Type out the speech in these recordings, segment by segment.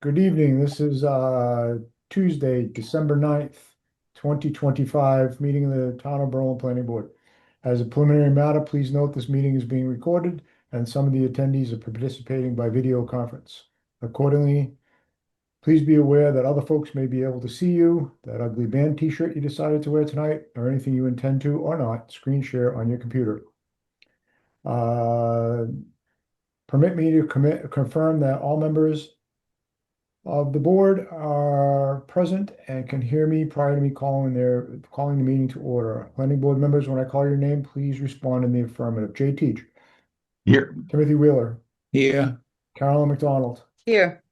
Good evening. This is Tuesday, December 9th, 2025, meeting of the Town of Berlin Planning Board. As a preliminary matter, please note this meeting is being recorded and some of the attendees are participating by video conference. Accordingly, please be aware that other folks may be able to see you, that ugly band t-shirt you decided to wear tonight, or anything you intend to or not screen share on your computer. Uh, Permit me to confirm that all members of the board are present and can hear me prior to me calling the meeting to order. Planning board members, when I call your name, please respond in the affirmative. Jay Teach, Here. Timothy Wheeler, Here. Carolyn McDonald. Here.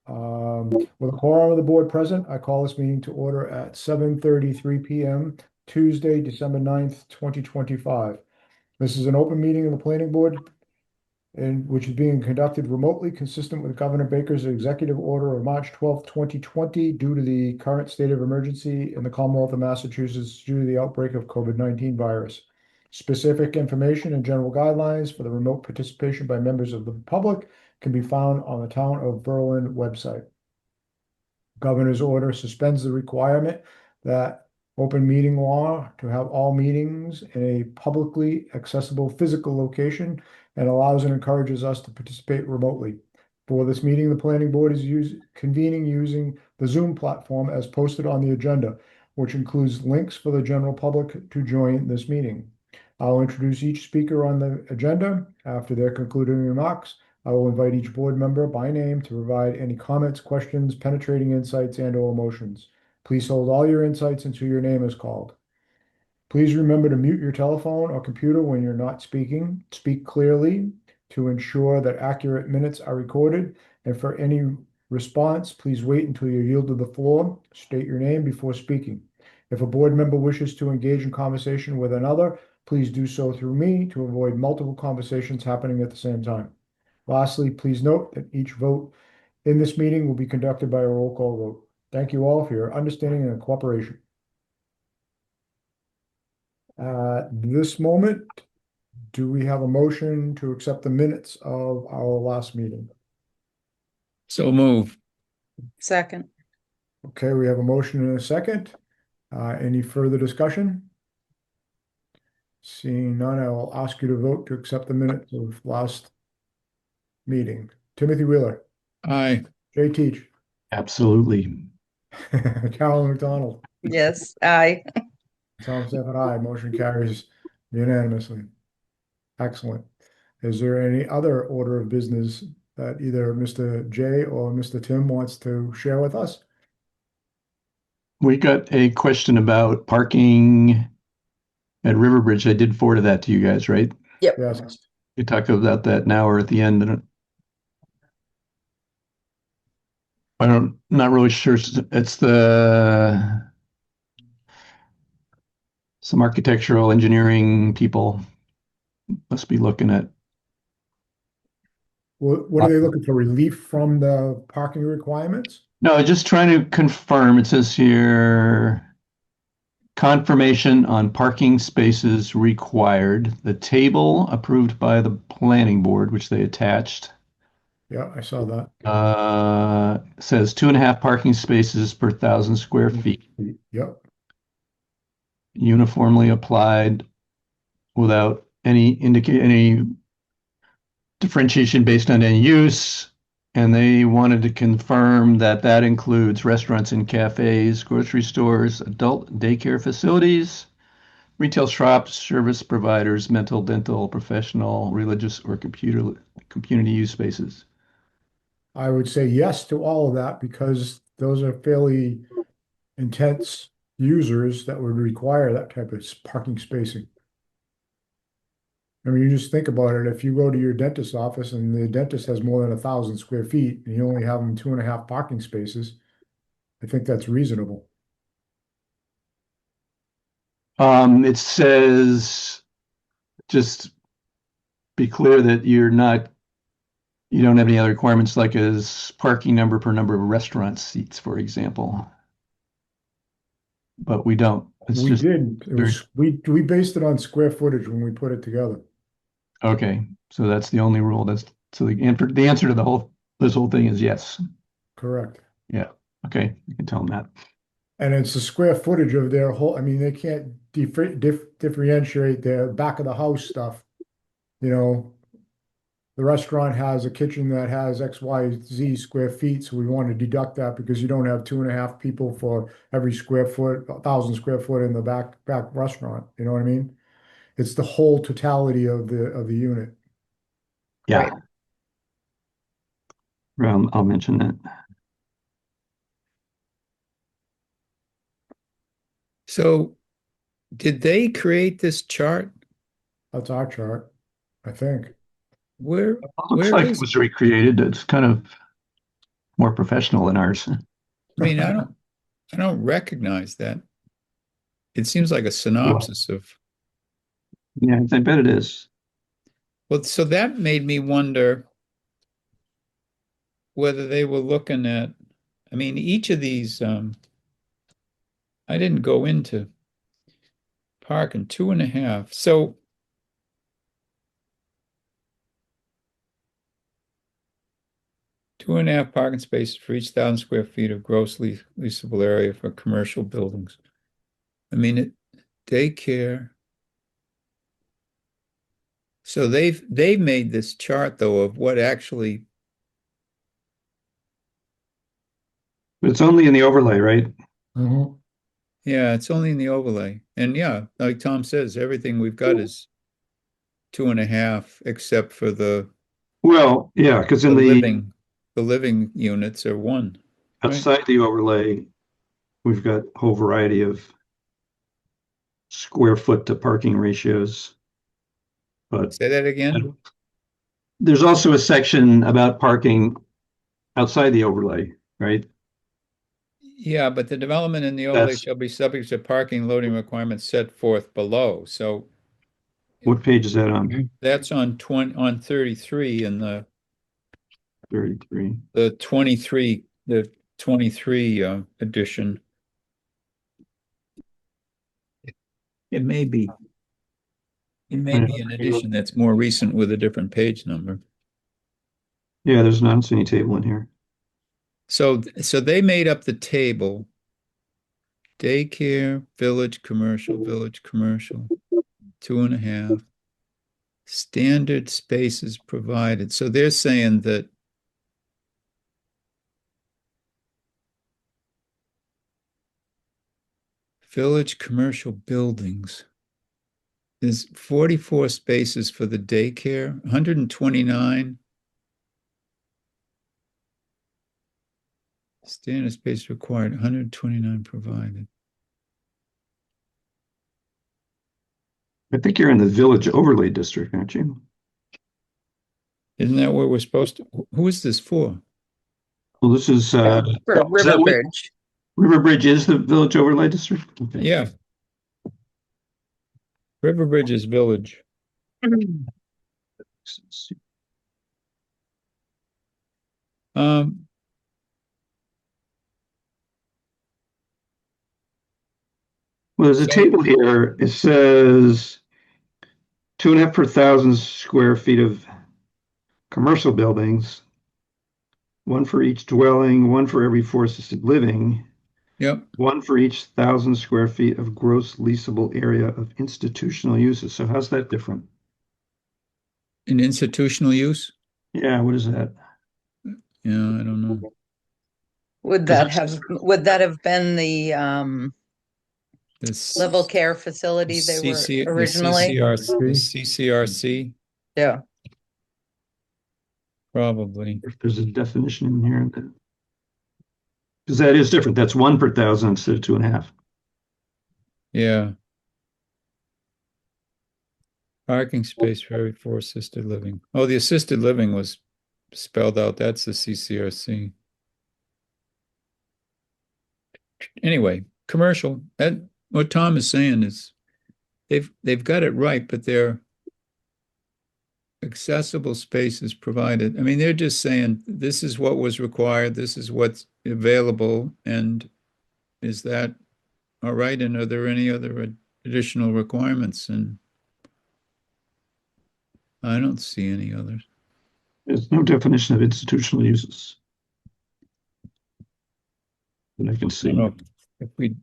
With a quorum of the board present, I call this meeting to order at 7:33 p.m. Tuesday, December 9th, 2025. This is an open meeting of the planning board and which is being conducted remotely consistent with Governor Baker's executive order of March 12th, 2020, due to the current state of emergency in the Commonwealth of Massachusetts due to the outbreak of COVID-19 virus. Specific information and general guidelines for the remote participation by members of the public can be found on the Town of Berlin website. Governor's order suspends the requirement that open meeting law to have all meetings in a publicly accessible physical location and allows and encourages us to participate remotely. For this meeting, the planning board is convening using the Zoom platform as posted on the agenda, which includes links for the general public to join this meeting. I'll introduce each speaker on the agenda. After their concluding remarks, I will invite each board member by name to provide any comments, questions, penetrating insights, and/or emotions. Please hold all your insights until your name is called. Please remember to mute your telephone or computer when you're not speaking. Speak clearly to ensure that accurate minutes are recorded. And for any response, please wait until you're yielded the floor. State your name before speaking. If a board member wishes to engage in conversation with another, please do so through me to avoid multiple conversations happening at the same time. Lastly, please note that each vote in this meeting will be conducted by a roll call vote. Thank you all for your understanding and cooperation. At this moment, do we have a motion to accept the minutes of our last meeting? So move. Second. Okay, we have a motion and a second. Any further discussion? Seeing none, I will ask you to vote to accept the minutes of last meeting. Timothy Wheeler, Aye. Jay Teach, Absolutely. Carolyn McDonald, Yes, aye. Tom Stephen, aye. Motion carries unanimously. Excellent. Is there any other order of business that either Mr. Jay or Mr. Tim wants to share with us? We got a question about parking at Riverbridge. I did forward that to you guys, right? Yes. We talk about that now or at the end. Not really sure. It's some architectural engineering people must be looking at. What are they looking for? Relief from the parking requirements? No, just trying to confirm. It says here, confirmation on parking spaces required. The table approved by the planning board, which they attached, Yeah, I saw that. says 2.5 parking spaces per 1,000 square feet, Yep. uniformly applied without any differentiation based on any use. And they wanted to confirm that that includes restaurants and cafes, grocery stores, adult daycare facilities, retail shops, service providers, mental, dental, professional, religious, or community use spaces. I would say yes to all of that because those are fairly intense users that would require that type of parking spacing. I mean, you just think about it. If you go to your dentist's office and the dentist has more than 1,000 square feet and you only have them 2.5 parking spaces, I think that's reasonable. It says, just be clear that you don't have any other requirements like as parking number per number of restaurant seats, for example. But we don't. We did. We based it on square footage when we put it together. Okay, so that's the only rule. So the answer to this whole thing is yes. correct. Yeah, okay, you can tell them that. And it's the square footage of their whole, I mean, they can't differentiate their back of the house stuff. You know, the restaurant has a kitchen that has X, Y, Z square feet, so we want to deduct that because you don't have 2.5 people for every square foot, 1,000 square foot in the back restaurant. You know what I mean? It's the whole totality of the unit. Yeah. Right. I'll mention that. So did they create this chart? That's our chart, I think. Where, Looks where like it is was recreated. It's kind of more professional than ours. I mean, I don't recognize that. It seems like a synopsis of, Yeah, I bet it is. well, so that made me wonder whether they were looking at, I mean, each of these, I didn't go into parking 2.5. So two and a half parking spaces for each 1,000 square feet of gross leasable area for commercial buildings. I mean, daycare. So they've made this chart though of what actually, But it's only in the overlay, right? Mhm. yeah, it's only in the overlay. And yeah, like Tom says, everything we've got is 2.5, except for the Well, yeah, because in the living units are 1. Right? outside the overlay, we've got a whole variety of square foot to parking ratios. But Say that again. there's also a section about parking outside the overlay, right? Yeah, but the development in the overlay That's shall be subject to parking loading requirements set forth below. So what page is that on? that's on 33 in the 33. 23 edition. It may be. It may be an edition that's more recent with a different page number. Yeah, there's not any table in here. So they made up the table. Daycare, village commercial, 2.5. Standard spaces provided. So they're saying that village commercial buildings. There's 44 spaces for the daycare, 129. Standard space required, 129 provided. I think you're in the village overlay district, aren't you? Isn't that what we're supposed to? Who is this for? Well, this is For is that what- Riverbridge. Riverbridge is the village overlay district? Okay. Yeah. Riverbridge is village. Um, Well, there's a So- table here. It says 2.5 per 1,000 square feet of commercial buildings, 1 for each dwelling, 1 for every 4 assisted living, yep. 1 for each 1,000 square feet of gross leasable area of institutional uses. So how's that different? In institutional use? Yeah, what is that? Yeah, I don't know. Would that have been the This level care facility they were CC originally? the CCRC, Yeah. probably. If there's a definition in here. Because that is different. That's 1 per 1,000 instead of 2.5. Yeah. Parking space for every 4 assisted living. Oh, the assisted living was spelled out. That's the CCRC. Anyway, commercial. That what Tom is saying is they've got it right, but they're accessible spaces provided. I mean, they're just saying this is what was required, this is what's available, and is that all right? And are there any other additional requirements? And I don't see any others. There's no definition of institutional uses. that I can I see. don't know if we.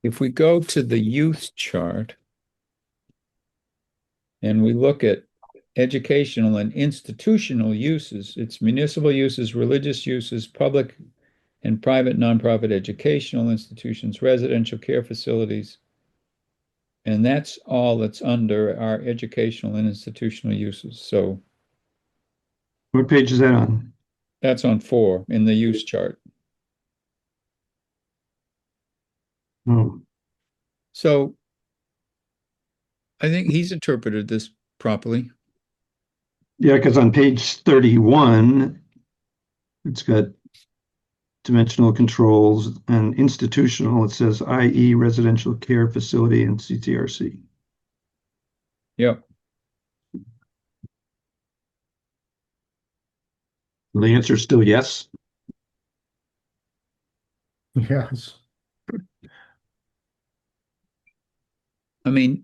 If we go to the use chart and we look at educational and institutional uses, it's municipal uses, religious uses, public and private nonprofit educational institutions, residential care facilities. And that's all that's under our educational and institutional uses. So What page is that on? that's on 4 in the use chart. Oh, So I think he's interpreted this properly. yeah, because on page 31, it's got dimensional controls and institutional. It says i.e. residential care facility and CTRC. Yep. The answer is still yes. Yes. I mean,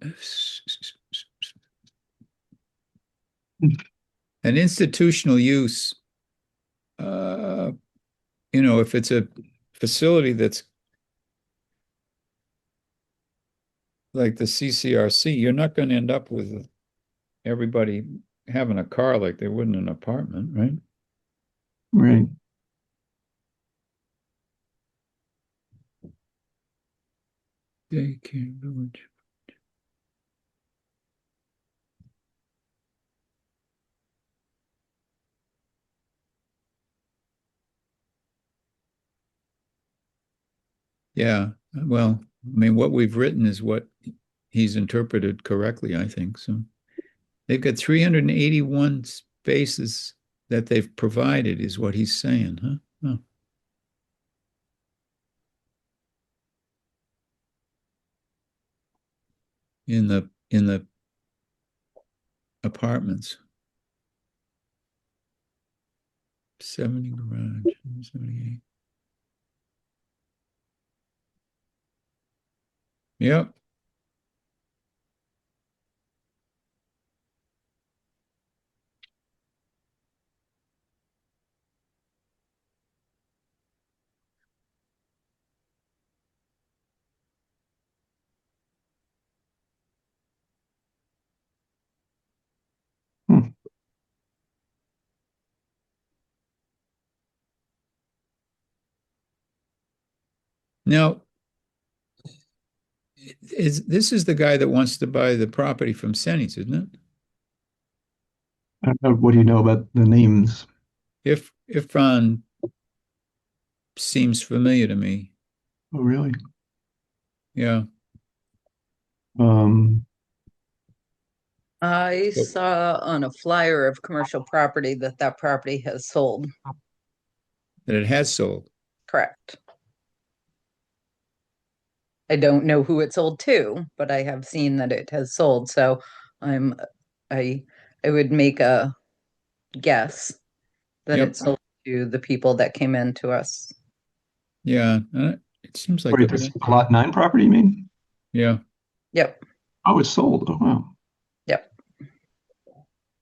an institutional use, if it's a facility that's like the CCRC, you're not going to end up with everybody having a car like they would in an apartment, right? Right. Daycare village. Yeah, well, I mean, what we've written is what he's interpreted correctly, I think. So they've got 381 spaces that they've provided, is what he's saying, huh? Oh. In the apartments. 70 garage, 78. Yep. Hmm. Now, this is the guy that wants to buy the property from Sennies, isn't it? I don't know, what do you know about the names? Ifran seems familiar to me. Oh, really? Yeah. Um, I saw on a flyer of commercial property that property has sold. That it has sold. Correct. I don't know who it sold to, but I have seen that it has sold. So I would make a guess that Yep. it sold to the people that came in to us. Yeah. It seems like wait, this lot 9 property, you mean? yeah. Yep. Oh, it's sold. Oh, wow. Yep.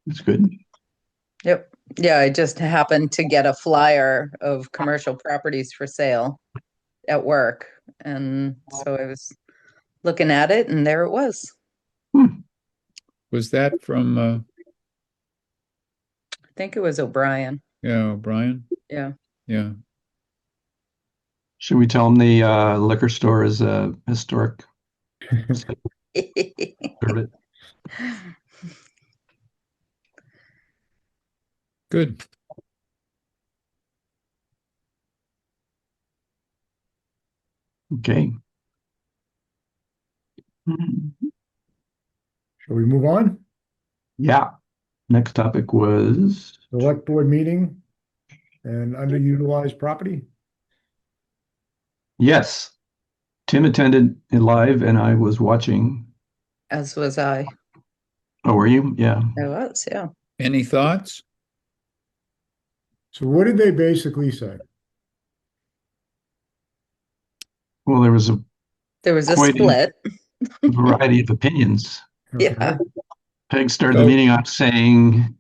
That's good. Yep. Yeah, I just happened to get a flyer of commercial properties for sale at work. And so I was looking at it and there it was. Was that from I think it was O'Brien. O'Brien? Yeah. Yeah. Should we tell them the liquor store is a historic service? Good. Okay. Shall we move on? Yeah. Next topic was Select board meeting and underutilized property. yes. Tim attended it live and I was watching. As was I. Oh, were you? Yeah. I was, yeah. Any thoughts? So what did they basically say? Well, there was a There was a quite a split. variety of opinions. Yeah. Okay. Peg started the So- meeting off saying,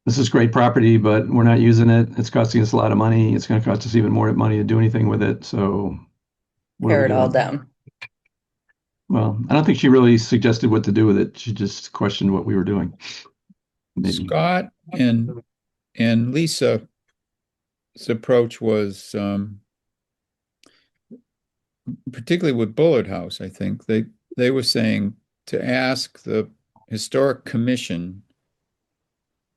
this is great property, but we're not using it. It's costing us a lot of money. It's going to cost us even more money to do anything with it. So what are Tear we it all doing? down. Well, I don't think she really suggested what to do with it. She just questioned what we were doing. Maybe. Scott and Lisa's approach was particularly with Bullard House, I think they were saying to ask the Historic Commission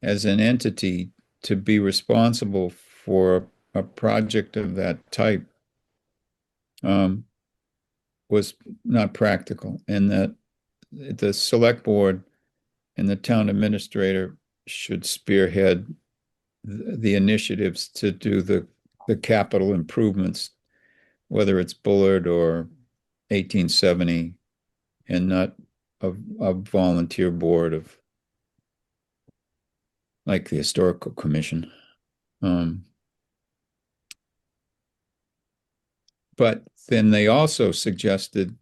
as an entity to be responsible for a project of that type was not practical, and that the select board and the town administrator should spearhead the initiatives to do the capital improvements, whether it's Bullard or 1870, and not a volunteer board of like the historical commission. But then they also suggested,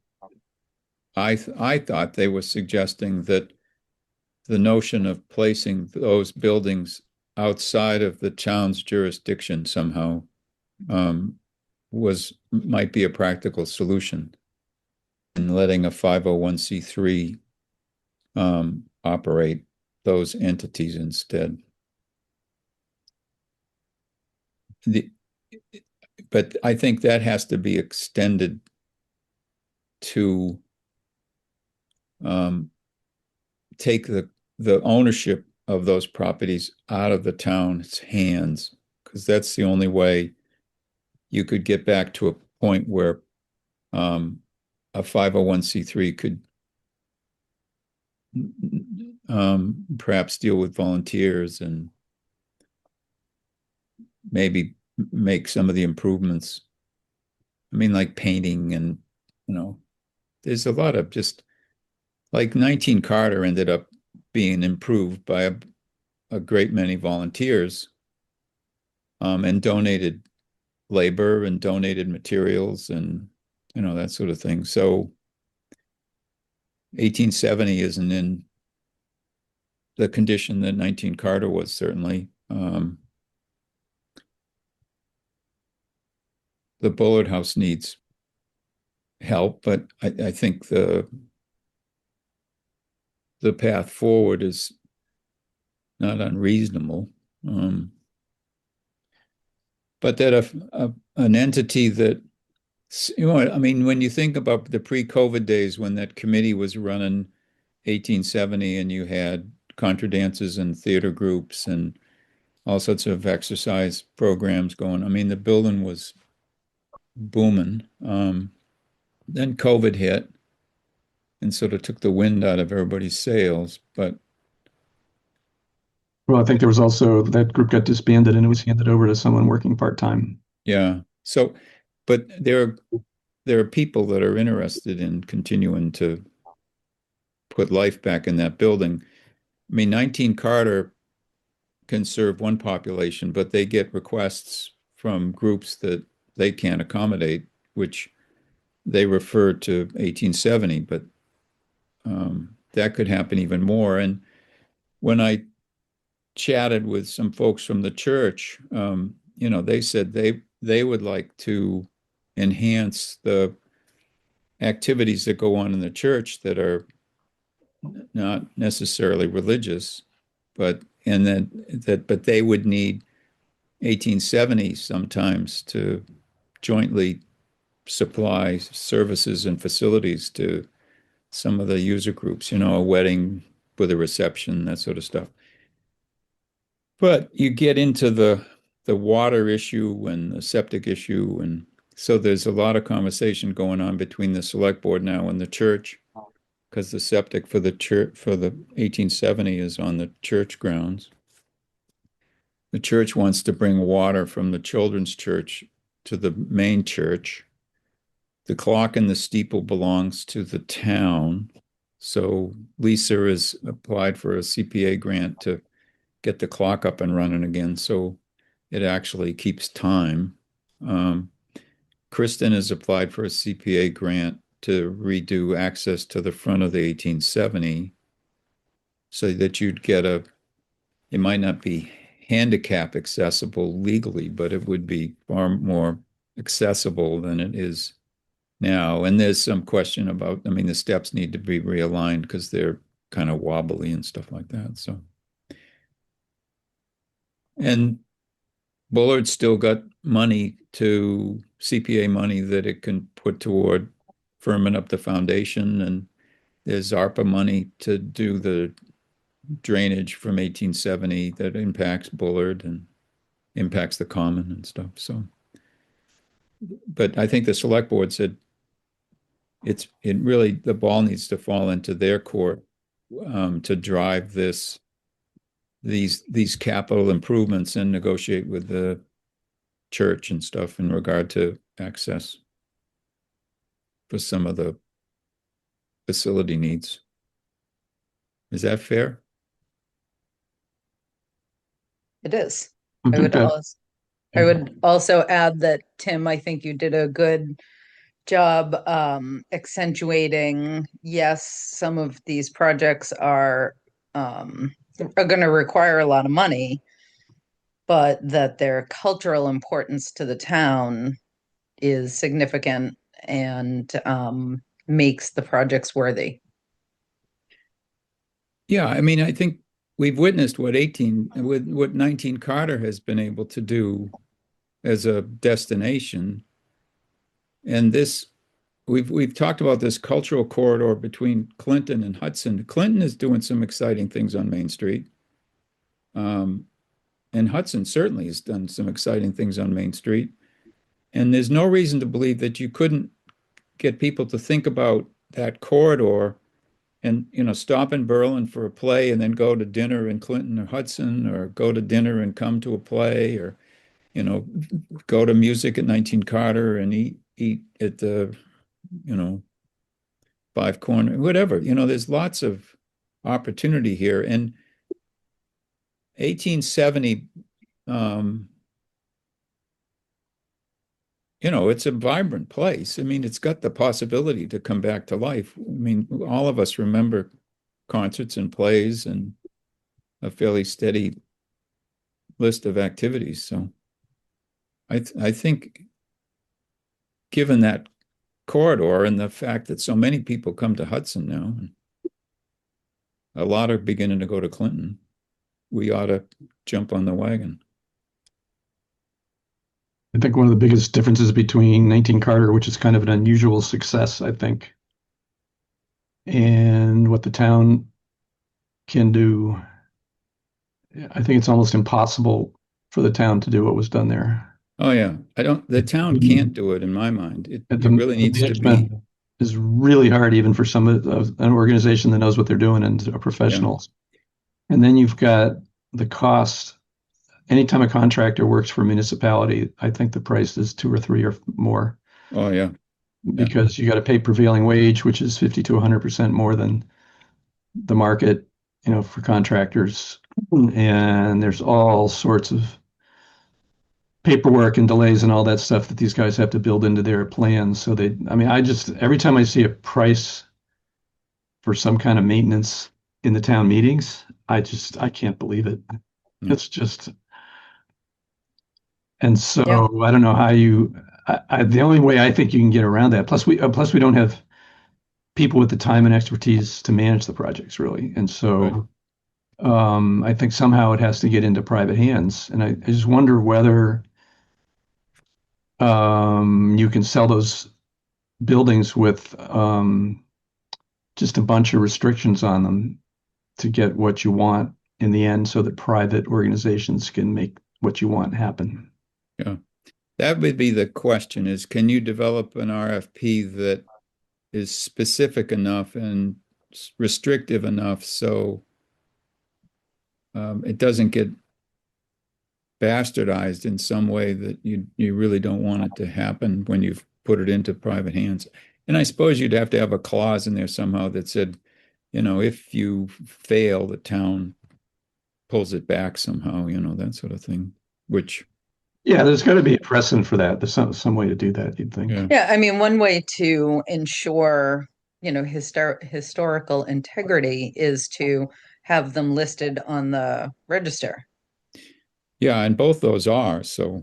I thought they were suggesting that the notion of placing those buildings outside of the town's jurisdiction somehow might be a practical solution, and letting a 501c3 operate those entities instead. But I think that has to be extended to take the ownership of those properties out of the town's hands, because that's the only way you could get back to a point where a 501c3 could perhaps deal with volunteers and maybe make some of the improvements. I mean, like painting, and there's a lot of just like 19 Carter ended up being improved by a great many volunteers, and donated labor and donated materials and that sort of thing. So 1870 isn't in the condition that 19 Carter was, certainly. The Bullard House needs help, but I think the path forward is not unreasonable. But that an entity that, I mean, when you think about the pre-COVID days when that committee was running 1870 and you had contra dances and theater groups and all sorts of exercise programs going, I mean, the building was booming. Then COVID hit and sort of took the wind out of everybody's sails. But Well, I think there was also that group got disbanded and it was handed over to someone working part-time. yeah, so, but there are people that are interested in continuing to put life back in that building. I mean, 19 Carter can serve one population, but they get requests from groups that they can't accommodate, which they refer to 1870, but that could happen even more. And when I chatted with some folks from the church, they said they would like to enhance the activities that go on in the church that are not necessarily religious, but they would need 1870 sometimes to jointly supply services and facilities to some of the user groups, a wedding with a reception, that sort of stuff. But you get into the water issue and the septic issue, and so there's a lot of conversation going on between the select board now and the church, because the septic for the church for the 1870 is on the church grounds. The church wants to bring water from the children's church to the main church. The clock in the steeple belongs to the town. So Lisa has applied for a CPA grant to get the clock up and running again, so it actually keeps time. Kristen has applied for a CPA grant to redo access to the front of the 1870 so that you'd get it might not be handicap accessible legally, but it would be far more accessible than it is now. And there's some question about, I mean, the steps need to be realigned because they're kind of wobbly and stuff like that. So, and Bullard's still got CPA money that it can put toward firming up the foundation. And there's ARPA money to do the drainage from 1870 that impacts Bullard and impacts the common and stuff. So, but I think the select board said it really, the ball needs to fall into their court to drive these capital improvements and negotiate with the church and stuff in regard to access for some of the facility needs. Is that fair? It is. I think that- I would also add that, Tim, I think you did a good job accentuating, yes, some of these projects are going to require a lot of money, but that their cultural importance to the town is significant and makes the projects worthy. Yeah, I mean, I think we've witnessed what 19 Carter has been able to do as a destination. And we've talked about this cultural corridor between Clinton and Hudson. Clinton is doing some exciting things on Main Street. And Hudson certainly has done some exciting things on Main Street. And there's no reason to believe that you couldn't get people to think about that corridor and, stop in Berlin for a play and then go to dinner in Clinton or Hudson, or go to dinner and come to a play, or, go to music at 19 Carter and eat at the, Five Corner, whatever. There's lots of opportunity here. And 1870, it's a vibrant place. I mean, it's got the possibility to come back to life. I mean, all of us remember concerts and plays and a fairly steady list of activities. So I think given that corridor and the fact that so many people come to Hudson now, and a lot are beginning to go to Clinton, we ought to jump on the wagon. I think one of the biggest differences between 19 Carter, which is kind of an unusual success, I think, and what the town can do, I think it's almost impossible for the town to do what was done there. Oh yeah, the town can't do it in my mind. It really needs to be. Management is really hard, even for some of an organization that knows what they're doing and are professionals. Yeah. And then you've got the cost. Anytime a contractor works for a municipality, I think the price is 2 or 3 or more. Oh yeah. Because you got to pay prevailing wage, which is 50 to 100% more than the market, for contractors. And there's all sorts of paperwork and delays and all that stuff that these guys have to build into their plans. So every time I see a price for some kind of maintenance in the town meetings, I can't believe it. Yeah. It's just, and so yeah. I don't know how the only way I think you can get around that. Plus we don't have people with the time and expertise to manage the projects really. And so right. I think somehow it has to get into private hands. And I just wonder whether you can sell those buildings with just a bunch of restrictions on them to get what you want in the end, so that private organizations can make what you want happen. Yeah, that would be the question: is can you develop an RFP that is specific enough and restrictive enough so it doesn't get bastardized in some way that you really don't want it to happen when you've put it into private hands. And I suppose you'd have to have a clause in there somehow that said, if you fail, the town pulls it back somehow, that sort of thing, which Yeah, there's got to be a precedent for that. There's some way to do that, you'd think. Yeah. Yeah, I mean, one way to ensure, historical integrity is to have them listed on the register. Yeah, and both those are, so,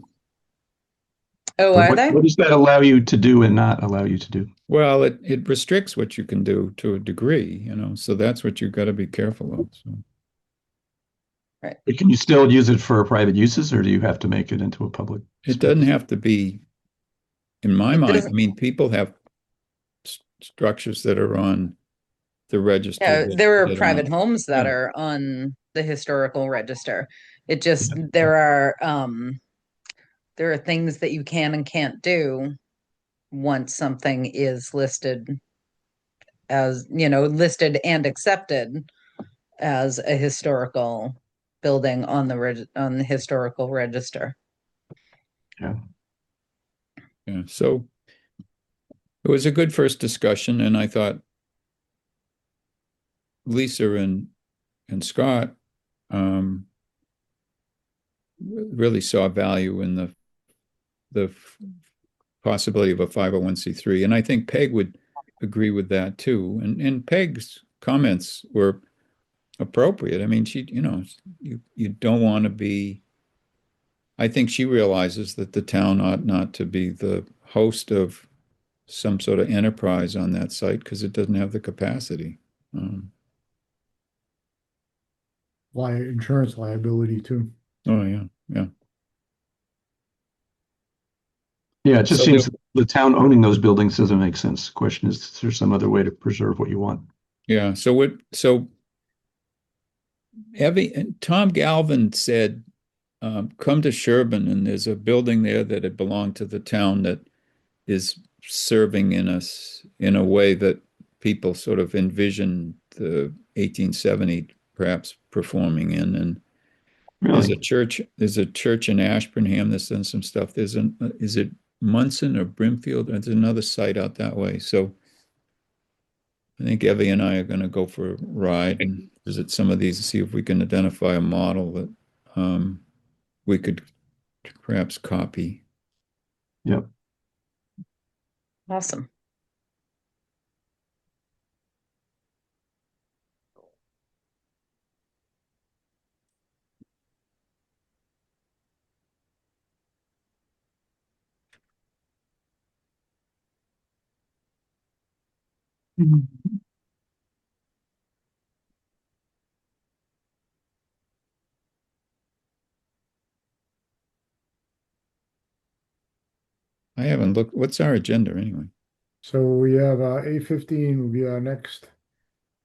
Oh, But are they? what does that allow you to do and not allow you to do? well, it restricts what you can do to a degree, so that's what you've got to be careful of. So, But can you still use it for private uses, or do you have to make it into a public? it doesn't have to be, in my It mind, doesn't- people have structures that are on the register. Yeah, that- there are that private homes that yeah. are on the historical register. It just, Yeah. there are things that you can and can't do once something is listed as, listed and accepted as a historical building on the historical register. Yeah, so it was a good first discussion, and I thought Lisa and Scott really saw value in the possibility of a 501c3, and I think Peg would agree with that too. And Peg's comments were appropriate. I mean, you don't want to be. I think she realizes that the town ought not to be the host of some sort of enterprise on that site because it doesn't have the capacity. Insurance liability too. Oh yeah, yeah. Yeah, it just So seems the town owning those buildings doesn't make sense. The question is there some other way to preserve what you want? Yeah. So Evie and Tom Galvin said, come to Sherburne, and there's a building there that had belonged to the town that is serving in us in a way that people sort of envision the 1870 perhaps performing in. And there's Really? a church in Ashburnham that's done some stuff. Is it Munson or Brimfield? There's another site out that way. So I think Evie and I are going to go for a ride and visit some of these and see if we can identify a model that we could perhaps copy. Yep. Awesome. I haven't looked. What's our agenda anyway? So we have 8:15 will be our next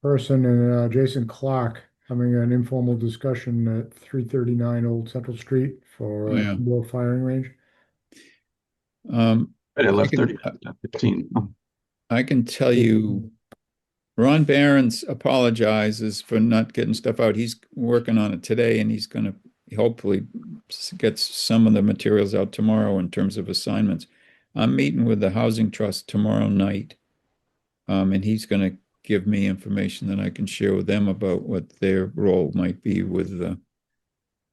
person, and Jason Clark having an informal discussion at 339 Old Central Street for Oh, yeah. indoor firing range. Right, I 11:30, can- 15. I can tell you, Ron Barron's apologizes for not getting stuff out. He's working on it today, and he's going to hopefully get some of the materials out tomorrow in terms of assignments. I'm meeting with the Housing Trust tomorrow night, and he's going to give me information that I can share with them about what their role might be with the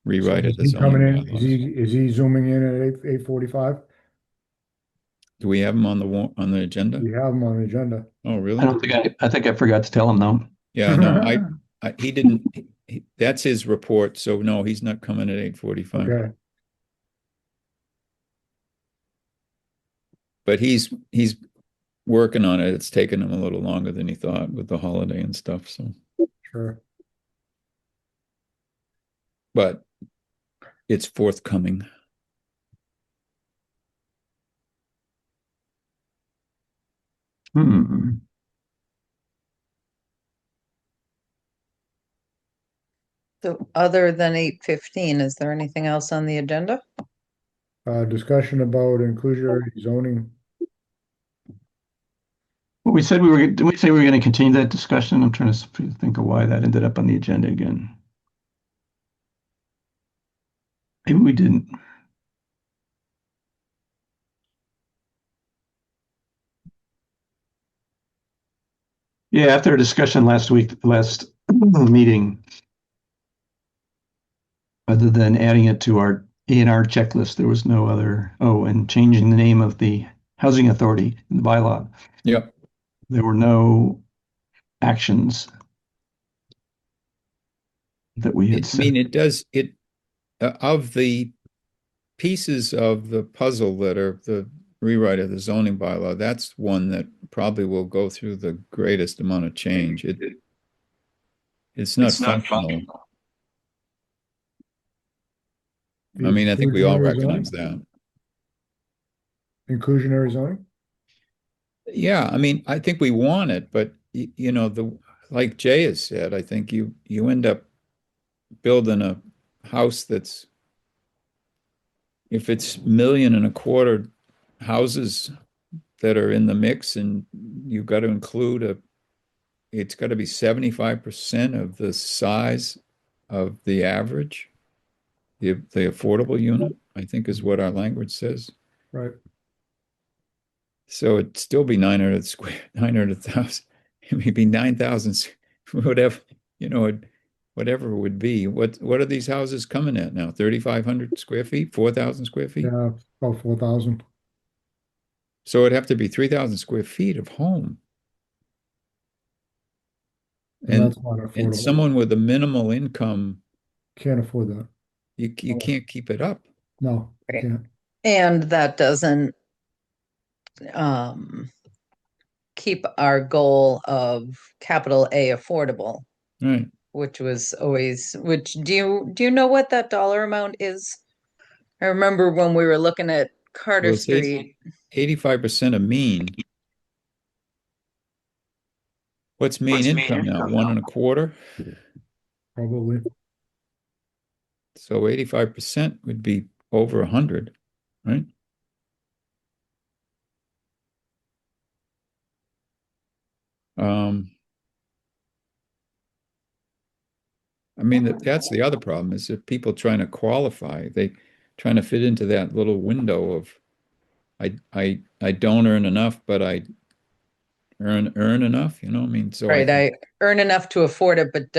rewrite of the Is he coming zoning in? bylaws. Is he zooming in at 8:45? Do we have him on the agenda? We have him on the agenda. Oh, really? I think I forgot to tell him though. Yeah, no, he didn't. That's his report, so no, he's not coming at 8:45. Okay. But he's working on it. It's taken him a little longer than he thought with the holiday and stuff. So, Sure. but it's forthcoming. Hmm. So other than 8:15, is there anything else on the agenda? Discussion about inclusionary zoning. Well, did we say we were going to continue that discussion? I'm trying to think of why that ended up on the agenda again. Maybe we didn't. Yeah, after a discussion last meeting, other than adding it to our A&R checklist. There was no other, oh, and changing the name of the housing authority in the bylaw. Yep. There were no actions that we had I mean, set. it does, of the pieces of the puzzle that are the rewrite of the zoning bylaw, that's one that probably will go through the greatest amount of change. It's not functional. The I mean, I think we all inclusionary zoning? recognize that. Inclusionary zoning? Yeah, I mean, I think we want it, but you know, like Jay has said, I think you end up building a house that's, if it's $1.25 million houses that are in the mix, and you've got to include it's got to be 75% of the size of the average, the affordable unit, I think is what our language says. Right. So it'd still be 900,000, maybe 9,000, whatever, whatever it would be. What are these houses coming at now? 3,500 square feet, 4,000 square feet? Yeah, about 4,000. So it'd have to be 3,000 square feet of home. And that's not And affordable. someone with a minimal income, Can't afford that. you can't keep it up. No, you Right. can't. And that doesn't keep our goal of capital A affordable, Right. which was always, do you know what that dollar amount is? I remember when we were looking at Carter Well, it's Street. 85% of mean. What's mean income now? 1.25? Probably. So 85% would be over 100, right? I mean, that's the other problem, is that people trying to qualify, they trying to fit into that little window of I don't earn enough, but I earn enough, I mean, so Right, think, I earn enough to afford it, but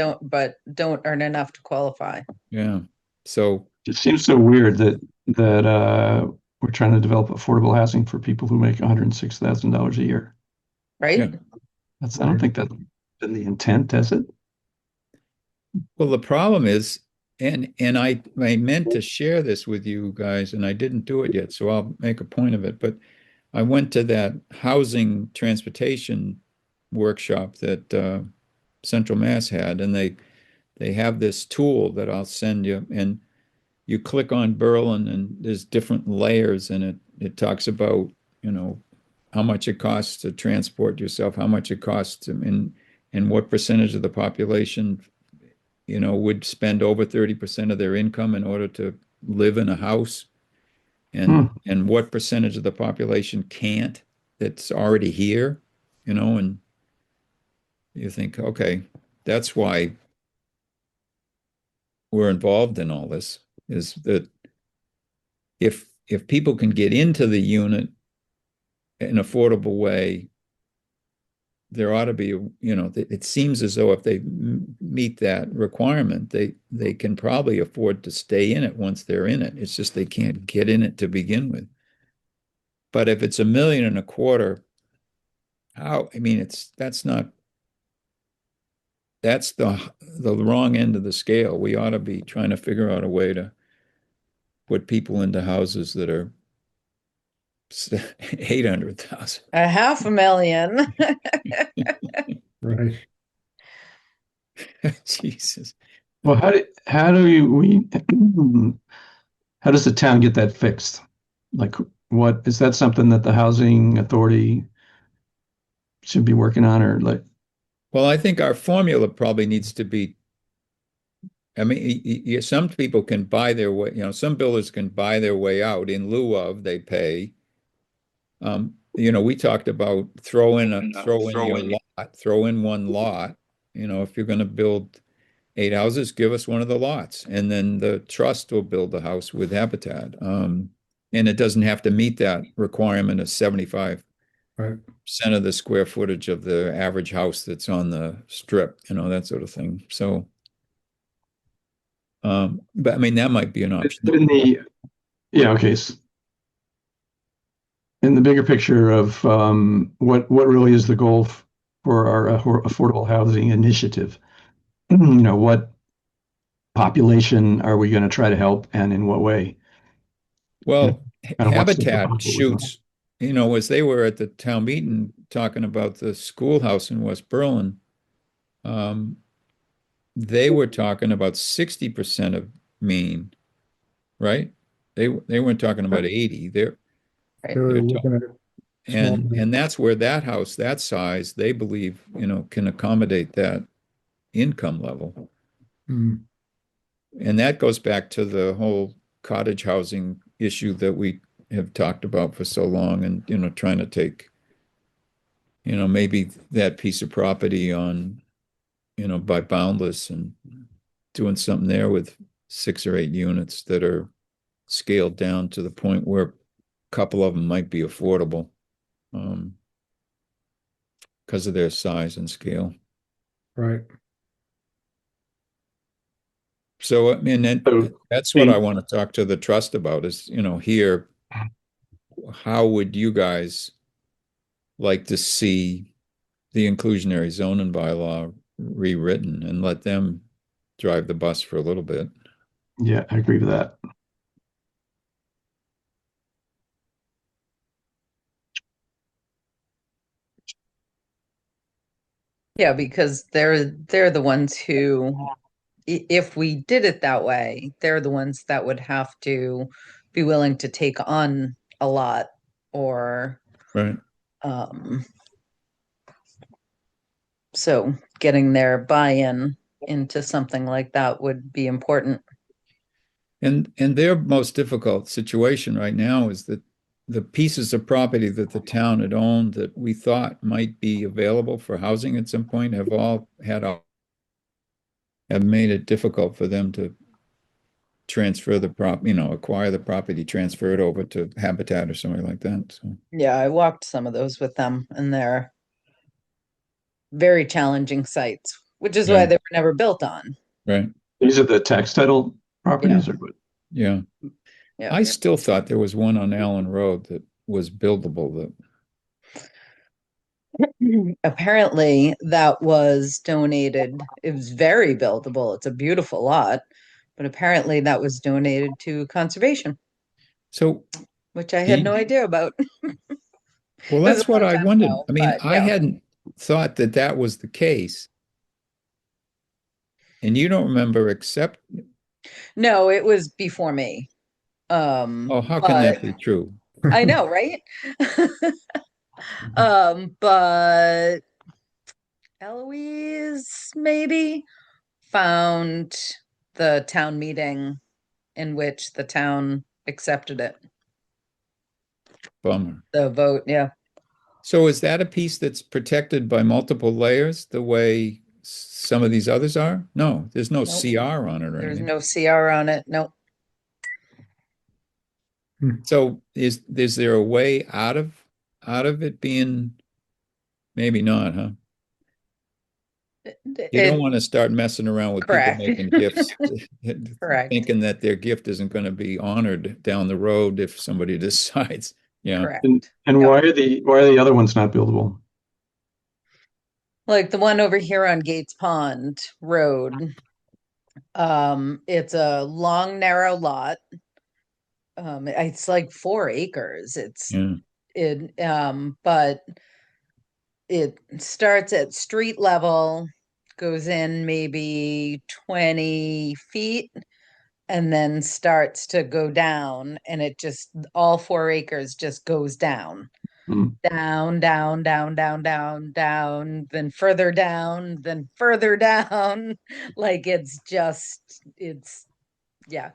don't earn enough to qualify. yeah. So It seems so weird that we're trying to develop affordable housing for people who make $106,000 a year. Right? Yeah. I don't think that's been the intent, has it? well, the problem is, and I meant to share this with you guys, and I didn't do it yet, so I'll make a point of it. But I went to that housing transportation workshop that Central Mass had, and they have this tool that I'll send you, and you click on Berlin, and there's different layers, and it talks about, how much it costs to transport yourself, how much it costs, and what percentage of the population, would spend over 30% of their income in order to live in a house, and what percentage of the population can't, that's already here, and you think, okay, that's why we're involved in all this, is that if people can get into the unit in an affordable way, there ought to be, it seems as though if they meet that requirement, they can probably afford to stay in it once they're in it. It's just they can't get in it to begin with. But if it's $1.25 million, I mean, that's the wrong end of the scale. We ought to be trying to figure out a way to put people into houses that are 800,000. $500,000. Right. Jesus. Well, how does the town get that fixed? Like, what is that something that the housing authority should be working on, or like? Well, I think our formula probably needs to be, I mean, some people can buy their way, some builders can buy their way out in lieu of they pay. We talked about throw in one lot. If you're going to build 8 houses, give us one of the lots, and then the trust will build the house with Habitat. And it doesn't have to meet that requirement of 75% Right. of the square footage of the average house that's on the strip, that sort of thing. So, but I mean, that might be an option. But Yeah, okay. In the bigger picture of what really is the goal for our affordable housing initiative, what population are we going to try to help and in what way? Well, Kind of what's the Habitat proposal with that? shoots, as they were at the town meeting talking about the schoolhouse in West Berlin, um, they were talking about 60% of mean, right? They weren't talking about 80. Right. They're They're looking at small. and that's where that house, that size, they believe, can accommodate that income level. Mm, And that goes back to the whole cottage housing issue that we have talked about for so long and, trying to take, maybe that piece of property on, by Boundless and doing something there with 6 or 8 units that are scaled down to the point where a couple of them might be affordable because of their size and scale. right. So, I mean, So, that's what I want to talk to the trust about is, here, how would you guys like to see the inclusionary zoning bylaw rewritten and let them drive the bus for a little bit? yeah, I agree with that. Yeah, because they're the ones who, if we did it that way, they're the ones that would have to be willing to take on a lot or Right. um so getting their buy-in into something like that would be important. And their most difficult situation right now is that the pieces of property that the town had owned that we thought might be available for housing at some point have all have made it difficult for them to transfer acquire the property, transfer it over to Habitat or something like that. So, Yeah, I walked some of those with them and they're very challenging sites, which is why yeah, they were never built on. right. These are the tax title Yeah, properties or what? Yeah. yeah. I still thought there was one on Allen Road that was buildable that Apparently that was donated. It was very buildable. It's a beautiful lot, but apparently that was donated to conservation, so which I do had you- no idea about. well, It was a that's what long I time wondered. ago, I mean, but I yeah. hadn't thought that that was the case. And you don't remember except, No, it was before me. oh, how can But that be true? I know, right? But Eloise maybe found the town meeting in which the town accepted it. Bummer. The vote, yeah. So is that a piece that's protected by multiple layers the way some of these others are? No, there's no Nope. CR on it or There's anything. no CR on it. Nope. So is there a way out of it being maybe not, huh? You don't It, want to start messing around with people correct. making gifts, Correct. thinking that their gift isn't going to be honored down the road if somebody decides. Yeah. Correct. And Yep. why are the other ones not buildable? Like the one over here on Gates Pond Road. It's a long, narrow lot. It's like 4 acres. Yeah. But it starts at street level, goes in maybe 20 feet, and then starts to go down, and it just all 4 acres just goes down. Hmm. Down, down, down, down, down, down, then further down, then further down. Like it's yeah.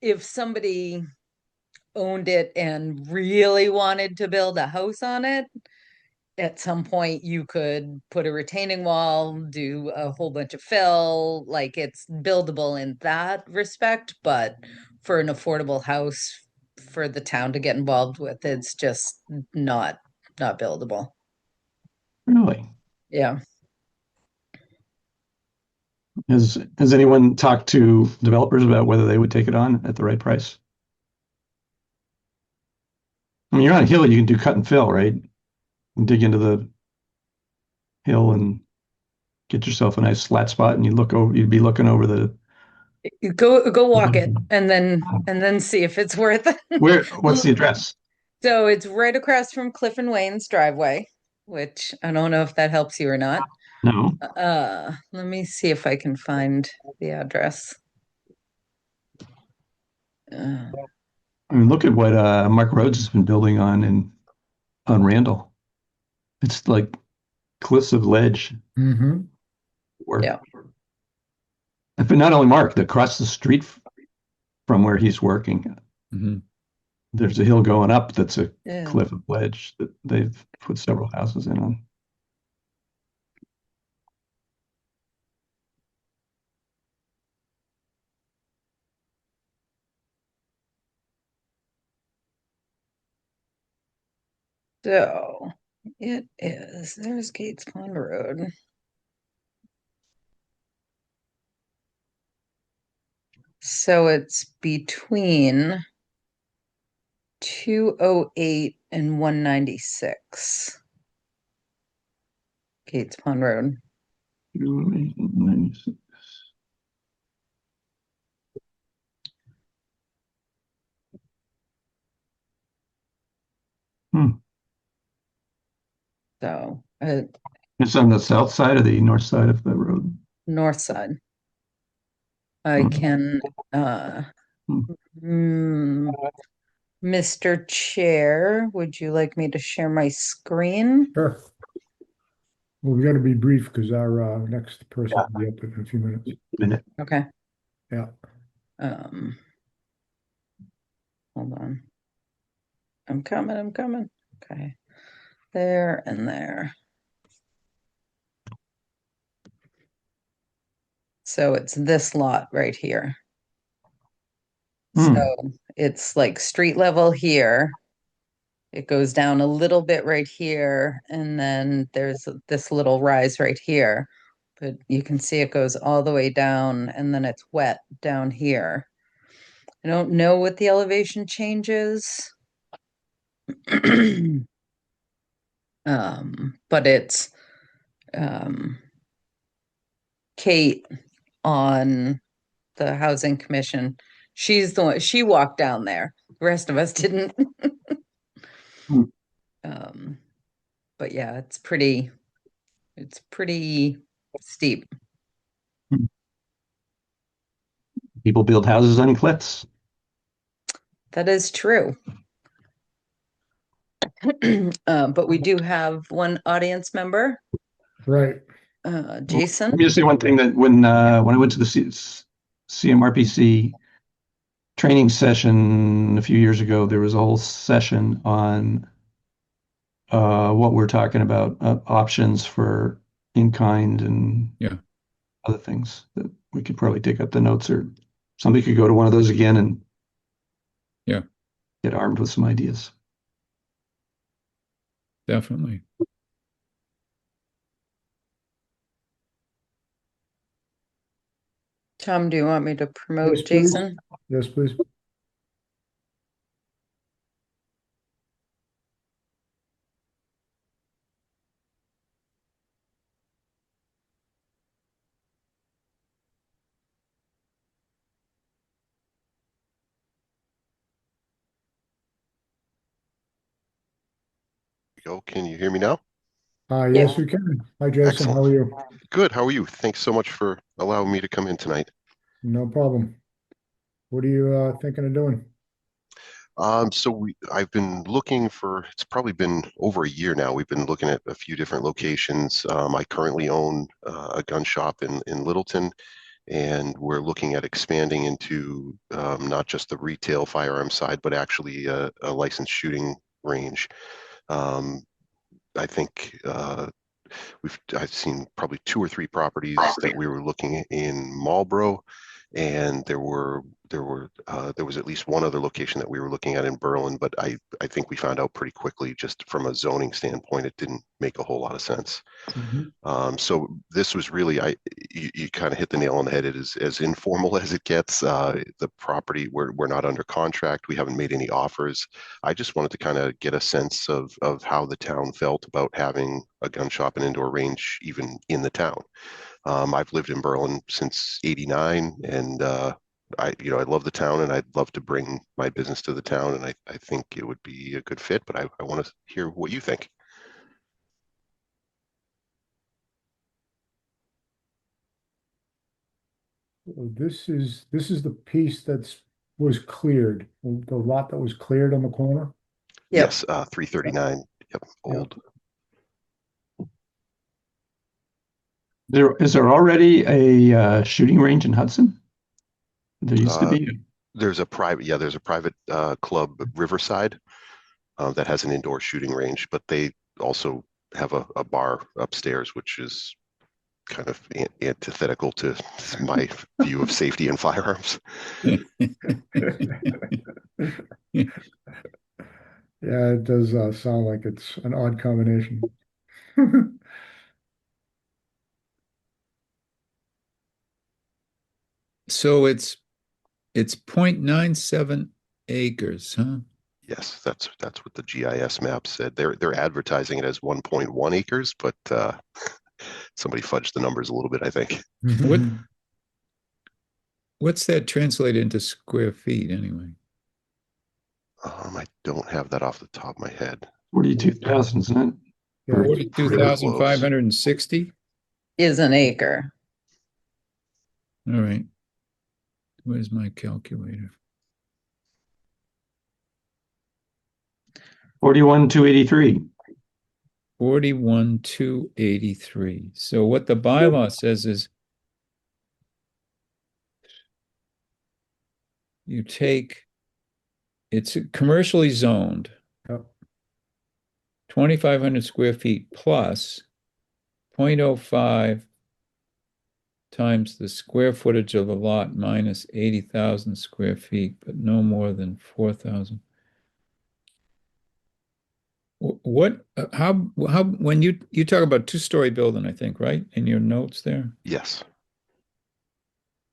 If somebody owned it and really wanted to build a house on it, at some point you could put a retaining wall, do a whole bunch of fill, like it's buildable in that respect, but for an affordable house for the town to get involved with, it's just not buildable. Really? Yeah. Has anyone talked to developers about whether they would take it on at the right price? I mean, you're on a hill, you can do cut and fill, right? You dig into the hill and get yourself a nice flat spot, and you'd be looking over the. You go walk it and then see if it's worth it. What's the address? So it's right across from Cliff and Wayne's driveway, which I don't know if that helps you or not. No, Let me see if I can find the address. Uh, I mean, look at what Mark Rhodes has been building on Randall. It's like cliffs of ledge. Mm-hmm. Yeah. But not only Mark, across the street from where he's working, Mhm. there's a hill going up that's a Yeah. cliff of ledge that they've put several houses in on. So it is, there's Gates Pond Road. So it's between 208 and 196. Gates Pond Road. 96. So It's on the south side or the north side of the road. north side. I Hmm. can Mr. Chair, would you like me to share my screen? Sure. Well, we got to be brief because our next person will be up in a few minutes. Minute. Okay. Yeah. Hold on. I'm coming. Okay. There and there. So it's this lot right here. Hmm. So it's like street level here. It goes down a little bit right here, and then there's this little rise right here. But you can see it goes all the way down, and then it's wet down here. I don't know what the elevation change is. But it's Kate on the Housing Commission. She's the one, she walked down there. The rest of us didn't. Hmm. But yeah, it's pretty steep. People build houses on cliffs. That is true. But we do have one audience member, Right. Jason. Let me just say one thing that when I went to the CMRPC training session a few years ago, there was a whole session on what we're talking about, options for in-kind and Yeah. other things that we could probably dig up the notes, or somebody could go to one of those again and Yeah. get armed with some ideas. Definitely. Tom, do you want me to promote Yes, please. Jason? Yes, please. Go. Can you hear me now? Yes, we can. Hi, Jason. Excellent. How are you? Good. How are you? Thanks so much for allowing me to come in tonight. No problem. What are you thinking of doing? I've been looking for, it's probably been over a year now. We've been looking at a few different locations. I currently own a gun shop in Littleton, and we're looking at expanding into not just the retail firearm side, but actually a licensed shooting range. I think I've seen probably 2 or 3 properties that we were looking in Marlboro, And there was at least one other location that we were looking at in Berlin, but I think we found out pretty quickly, just from a zoning standpoint, it didn't make a whole lot of sense. So this was really, you kind of hit the nail on the head. It is as informal as it gets. The property, we're not under contract. We haven't made any offers. I just wanted to kind of get a sense of how the town felt about having a gun shop and indoor range even in the town. I've lived in Berlin since '89, and I love the town, and I'd love to bring my business to the town, and I think it would be a good fit, but I want to hear what you think. This is the piece was cleared, the lot that was cleared on the corner. Yep. Yes, 339. Yep, old. Is there already a shooting range in Hudson? There used to be. There's a private club, Riverside, that has an indoor shooting range, but they also have a bar upstairs, which is kind of antithetical to my view of safety and firearms. Yeah, it does sound like it's an odd combination. So it's 0.97 acres, huh? Yes, that's what the GIS map said. They're advertising it as 1.1 acres, but somebody fudged the numbers a little bit, I think. What's that translated into square feet anyway? I don't have that off the top of my head. 42,000, isn't it? Yeah, Or- 42,560? Is an acre. All right. Where's my calculator? 41,283. 41,283. So what the bylaw says is it's commercially zoned, Yep. 2,500 square feet plus 0.05 times the square footage of the lot minus 80,000 square feet, but no more than 4,000. When you talk about two-story building, I think, right? In your notes there. Yes.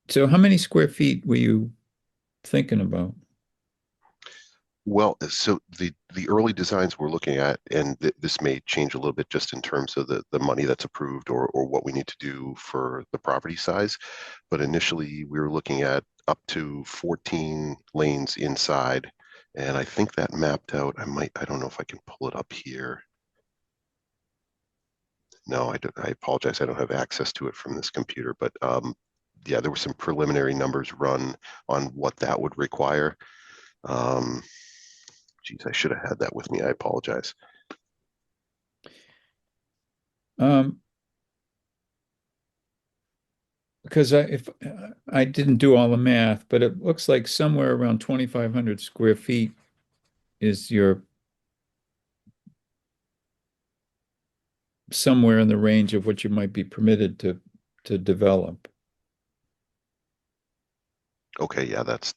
So how many square feet were you thinking about? Well, so the early designs we're looking at, and this may change a little bit just in terms of the money that's approved or what we need to do for the property size. But initially we were looking at up to 14 lanes inside. And I think that mapped out, I don't know if I can pull it up here. No, I apologize. I don't have access to it from this computer, but yeah, there were some preliminary numbers run on what that would require. Geez, I should have had that with me. I apologize. Because if I didn't do all the math, but it looks like somewhere around 2,500 square feet is somewhere in the range of what you might be permitted to develop. Okay, yeah, that's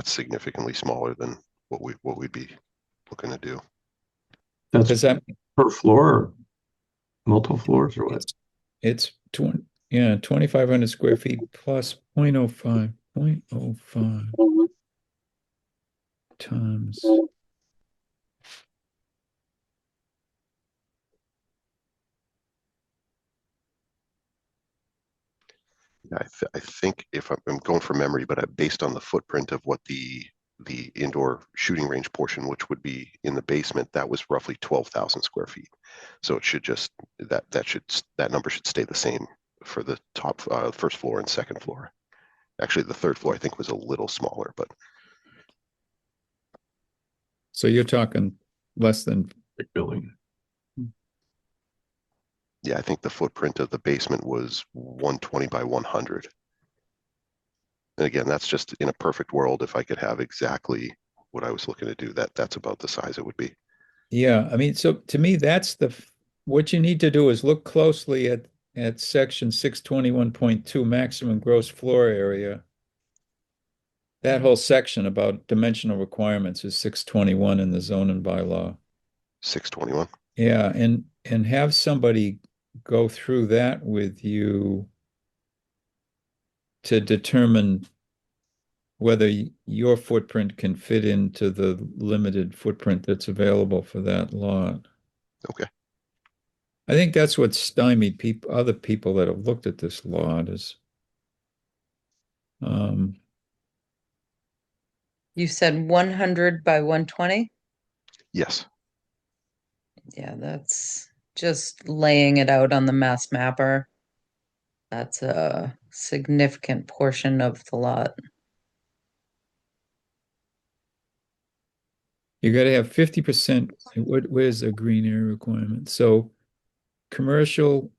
significantly smaller than what we'd be looking to do. That's per floor or multiple floors or what? It's 2,500 square feet plus 0.05 times. I think if I'm going from memory, but based on the footprint of what the indoor shooting range portion, which would be in the basement, that was roughly 12,000 square feet. So it should just that number should stay the same for the top first floor and second floor. Actually, the third floor I think was a little smaller, but So you're talking less than Big building. yeah, I think the footprint of the basement was 120 by 100. And again, that's just in a perfect world. If I could have exactly what I was looking to do, that's about the size it would be. Yeah, I mean, so to me, that's what you need to do is look closely at section 621.2 maximum gross floor area That whole section about dimensional requirements is 621 in the zoning bylaw. 621. Yeah, and have somebody go through that with you to determine whether your footprint can fit into the limited footprint that's available for that lot. Okay. I think that's what stymied people, other people that have looked at this lot is, You said 100 by 120? Yes. Yeah, that's just laying it out on the mass mapper. That's a significant portion of the lot. you got to have 50%. Where's the green area requirement? So commercial,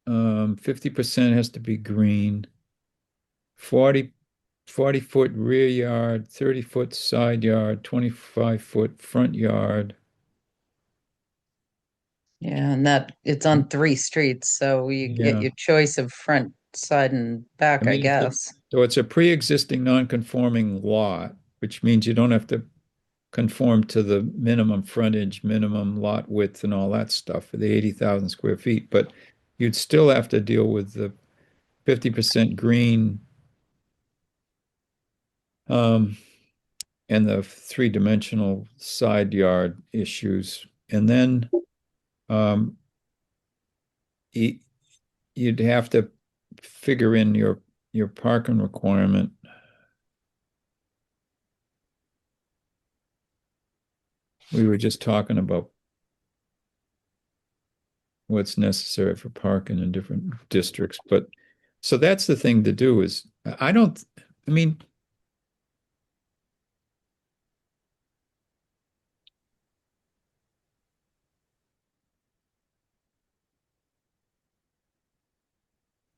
50% has to be green. 40 40-foot rear yard, 30-foot side yard, 25-foot front yard. Yeah, and that it's on 3 streets, so you get Yeah. your choice of front, side, and back, I I mean, guess. so it's a pre-existing non-conforming lot, which means you don't have to conform to the minimum frontage, minimum lot width, and all that stuff for the 80,000 square feet. But you'd still have to deal with the 50% green, and the three-dimensional side yard issues. And then you'd have to figure in your parking requirement. We were just talking about what's necessary for parking in different districts, but so that's the thing to do is I mean,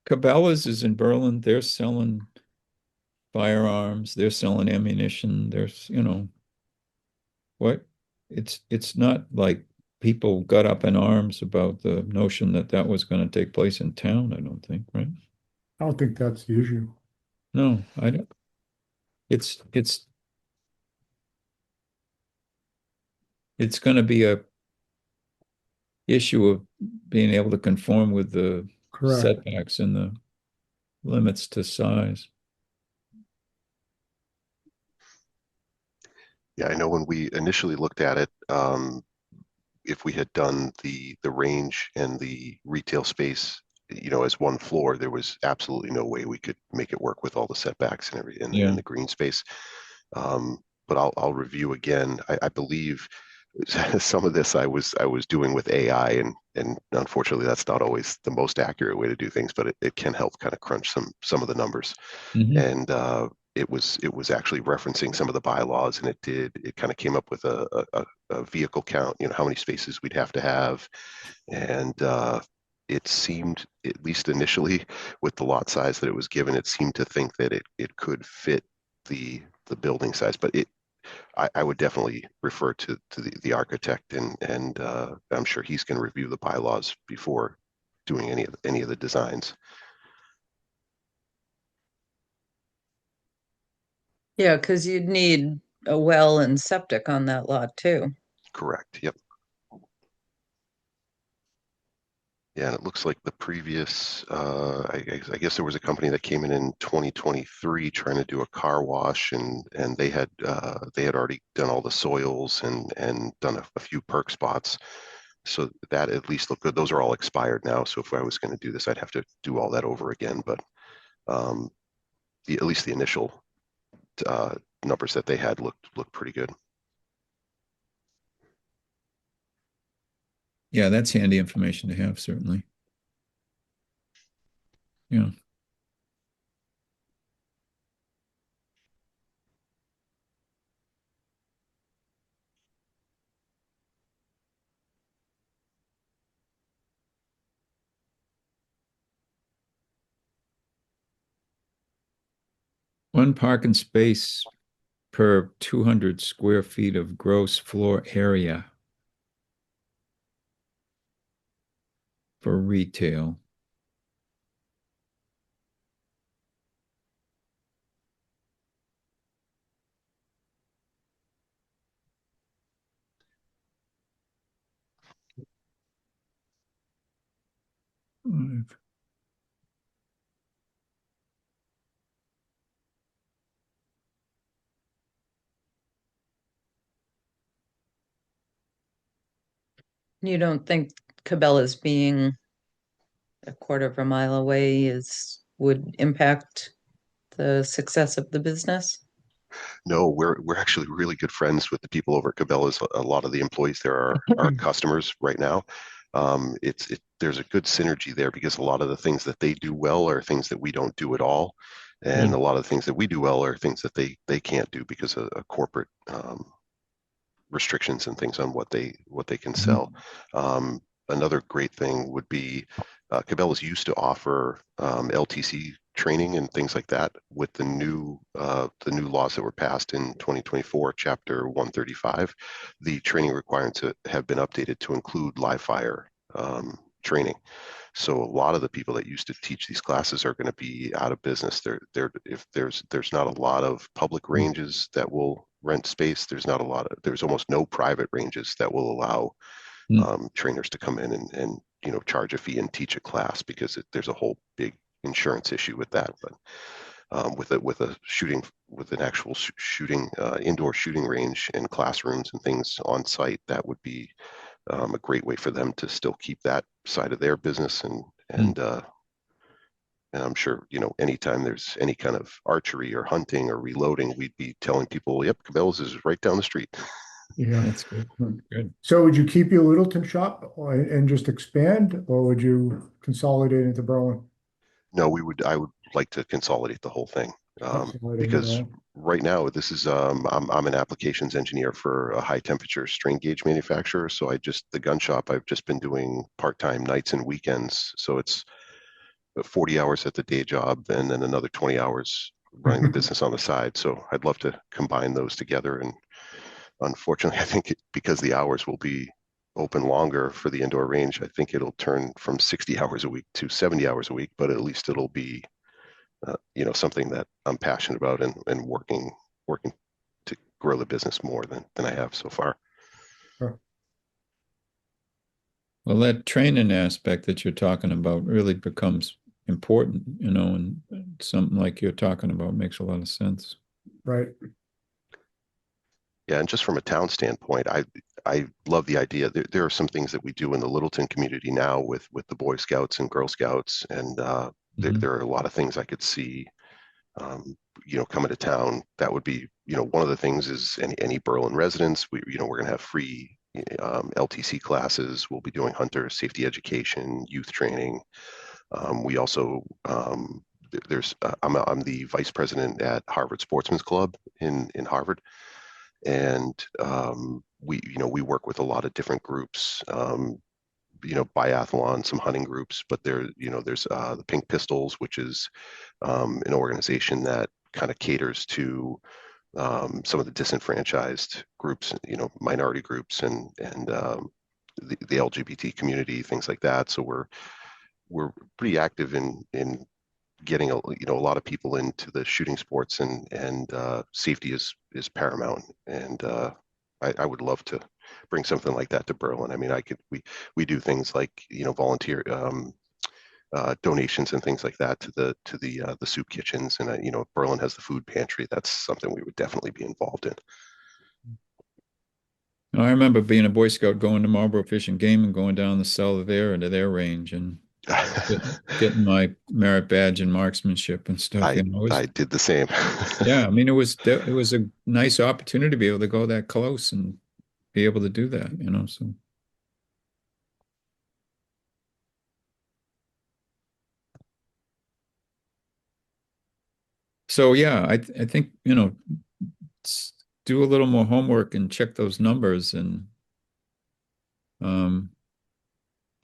Cabela's is in Berlin. They're selling firearms. They're selling ammunition. There's, what? It's not like people got up in arms about the notion that that was going to take place in town, I don't think, right? I don't think that's the issue. No, I don't. It's going to be a issue of being able to conform with the Correct. setbacks and the limits to size. Yeah, I know when we initially looked at it, if we had done the range and the retail space, as one floor, there was absolutely no way we could make it work with all the setbacks and everything Yeah. in the green space. But I'll review again. I believe some of this I was doing with AI, and unfortunately that's not always the most accurate way to do things, but it can help kind of crunch some of the numbers. Mhm. And it was actually referencing some of the bylaws, and it kind of came up with a vehicle count, how many spaces we'd have to have. And it seemed, at least initially with the lot size that it was given, it seemed to think that it could fit the building size, but I would definitely refer to the architect, and I'm sure he's going to review the bylaws before doing any of the designs. Yeah, because you'd need a well and septic on that lot too. Correct. Yep. Yeah, and it looks like the previous, I guess there was a company that came in 2023 trying to do a car wash, and they had already done all the soils and done a few perk spots, so that at least looked good. Those are all expired now, so if I was going to do this, I'd have to do all that over again. But at least the initial numbers that they had looked pretty good. Yeah, that's handy information to have, certainly. Yeah. One parking space per 200 square feet of gross floor area for retail. 5. You don't think Cabela's being a quarter of a mile away would impact the success of the business? No, we're actually really good friends with the people over at Cabela's. A lot of the employees there are customers right now. There's a good synergy there because a lot of the things that they do well are things that we don't do at all, and a lot of the things that we do well are things that they can't do because of corporate restrictions and things on what they can sell. Another great thing would be Cabela's used to offer LTC training and things like that. With the new laws that were passed in 2024, Chapter 135, the training requirements have been updated to include live fire training. So a lot of the people that used to teach these classes are going to be out of business. If there's not a lot of public ranges that will rent space. There's almost no private ranges that will allow trainers to come in and charge a fee and teach a class because there's a whole big insurance issue with that. But with an actual shooting indoor shooting range and classrooms and things on site, that would be a great way for them to still keep that side of their business and I'm sure, anytime there's any kind of archery or hunting or reloading, we'd be telling people, yep, Cabela's is right down the street. Yeah. That's good. Good. So would you keep your Littleton shop and just expand, or would you consolidate into Berlin? No, I would like to consolidate the whole thing. Because right now this is I'm an applications engineer for a high temperature strain gauge manufacturer. So the gun shop, I've just been doing part-time nights and weekends. So it's 40 hours at the day job and then another 20 hours running the business on the side. So I'd love to combine those together. And unfortunately, I think because the hours will be open longer for the indoor range, I think it'll turn from 60 hours a week to 70 hours a week, but at least it'll be, something that I'm passionate about and working to grow the business more than I have so far. Sure. Well, that training aspect that you're talking about really becomes important, and something like you're talking about makes a lot of sense. Right. Yeah, and just from a town standpoint, I love the idea. There are some things that we do in the Littleton community now with the Boy Scouts and Girl Scouts, and there are a lot of things I could see, coming to town. That would be, one of the things is any Berlin residents. We're going to have free LTC classes. We'll be doing hunter safety education, youth training. We also I'm the vice president at Harvard Sportsman's Club in Harvard. And we work with a lot of different groups, biathlon, some hunting groups, but there's the Pink Pistols, which is an organization that kind of caters to some of the disenfranchised groups, minority groups and the LGBT community, things like that. So we're pretty active in getting a lot of people into the shooting sports and safety is paramount. And I would love to bring something like that to Berlin. I mean, we do things like, volunteer donations and things like that to the soup kitchens. And if Berlin has the food pantry, that's something we would definitely be involved in. I remember being a Boy Scout, going to Marlboro Fish and Game and going down the cellar there into their range and getting my merit badge in marksmanship and stuff. I did the same. Yeah, I mean, it was a nice opportunity to be able to go that close and be able to do that, so. So yeah, I think, do a little more homework and check those numbers. And the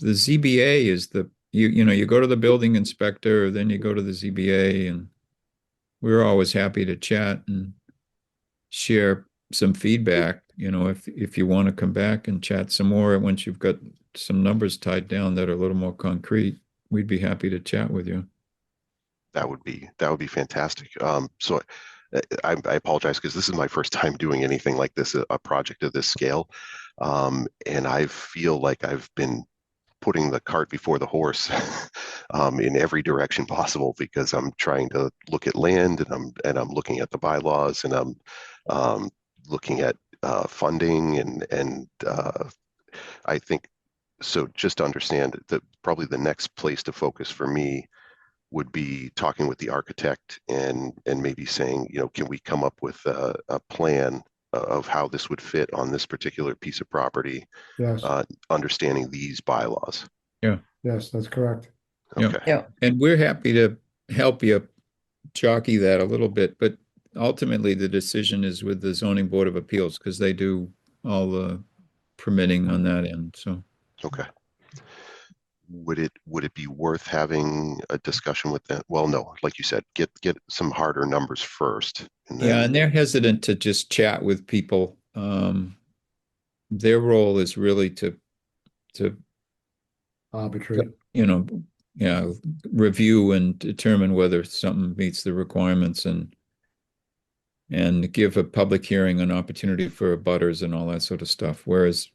ZBA is you go to the building inspector, then you go to the ZBA, and we're always happy to chat and share some feedback. If you want to come back and chat some more once you've got some numbers tied down that are a little more concrete, we'd be happy to chat with you. That would be fantastic. So I apologize because this is my first time doing anything like this, a project of this scale. And I feel like I've been putting the cart before the horse in every direction possible because I'm trying to look at land and I'm looking at the bylaws and I'm looking at funding and I think so. Just to understand that probably the next place to focus for me would be talking with the architect and maybe saying, can we come up with a plan of how this would fit on this particular piece of property, Yes, understanding these bylaws. Yeah. yes, that's correct. Yeah. Okay. Yeah. And we're happy to help you jockey that a little bit, but ultimately the decision is with the zoning board of appeals because they do all the permitting on that end. So Okay. Would it be worth having a discussion with them? Well, no, like you said, get some harder numbers first. And yeah, then, and they're hesitant to just chat with people. Their role is really to Arbitrate. yeah, review and determine whether something meets the requirements and give a public hearing an opportunity for abutters and all that sort of stuff. Whereas,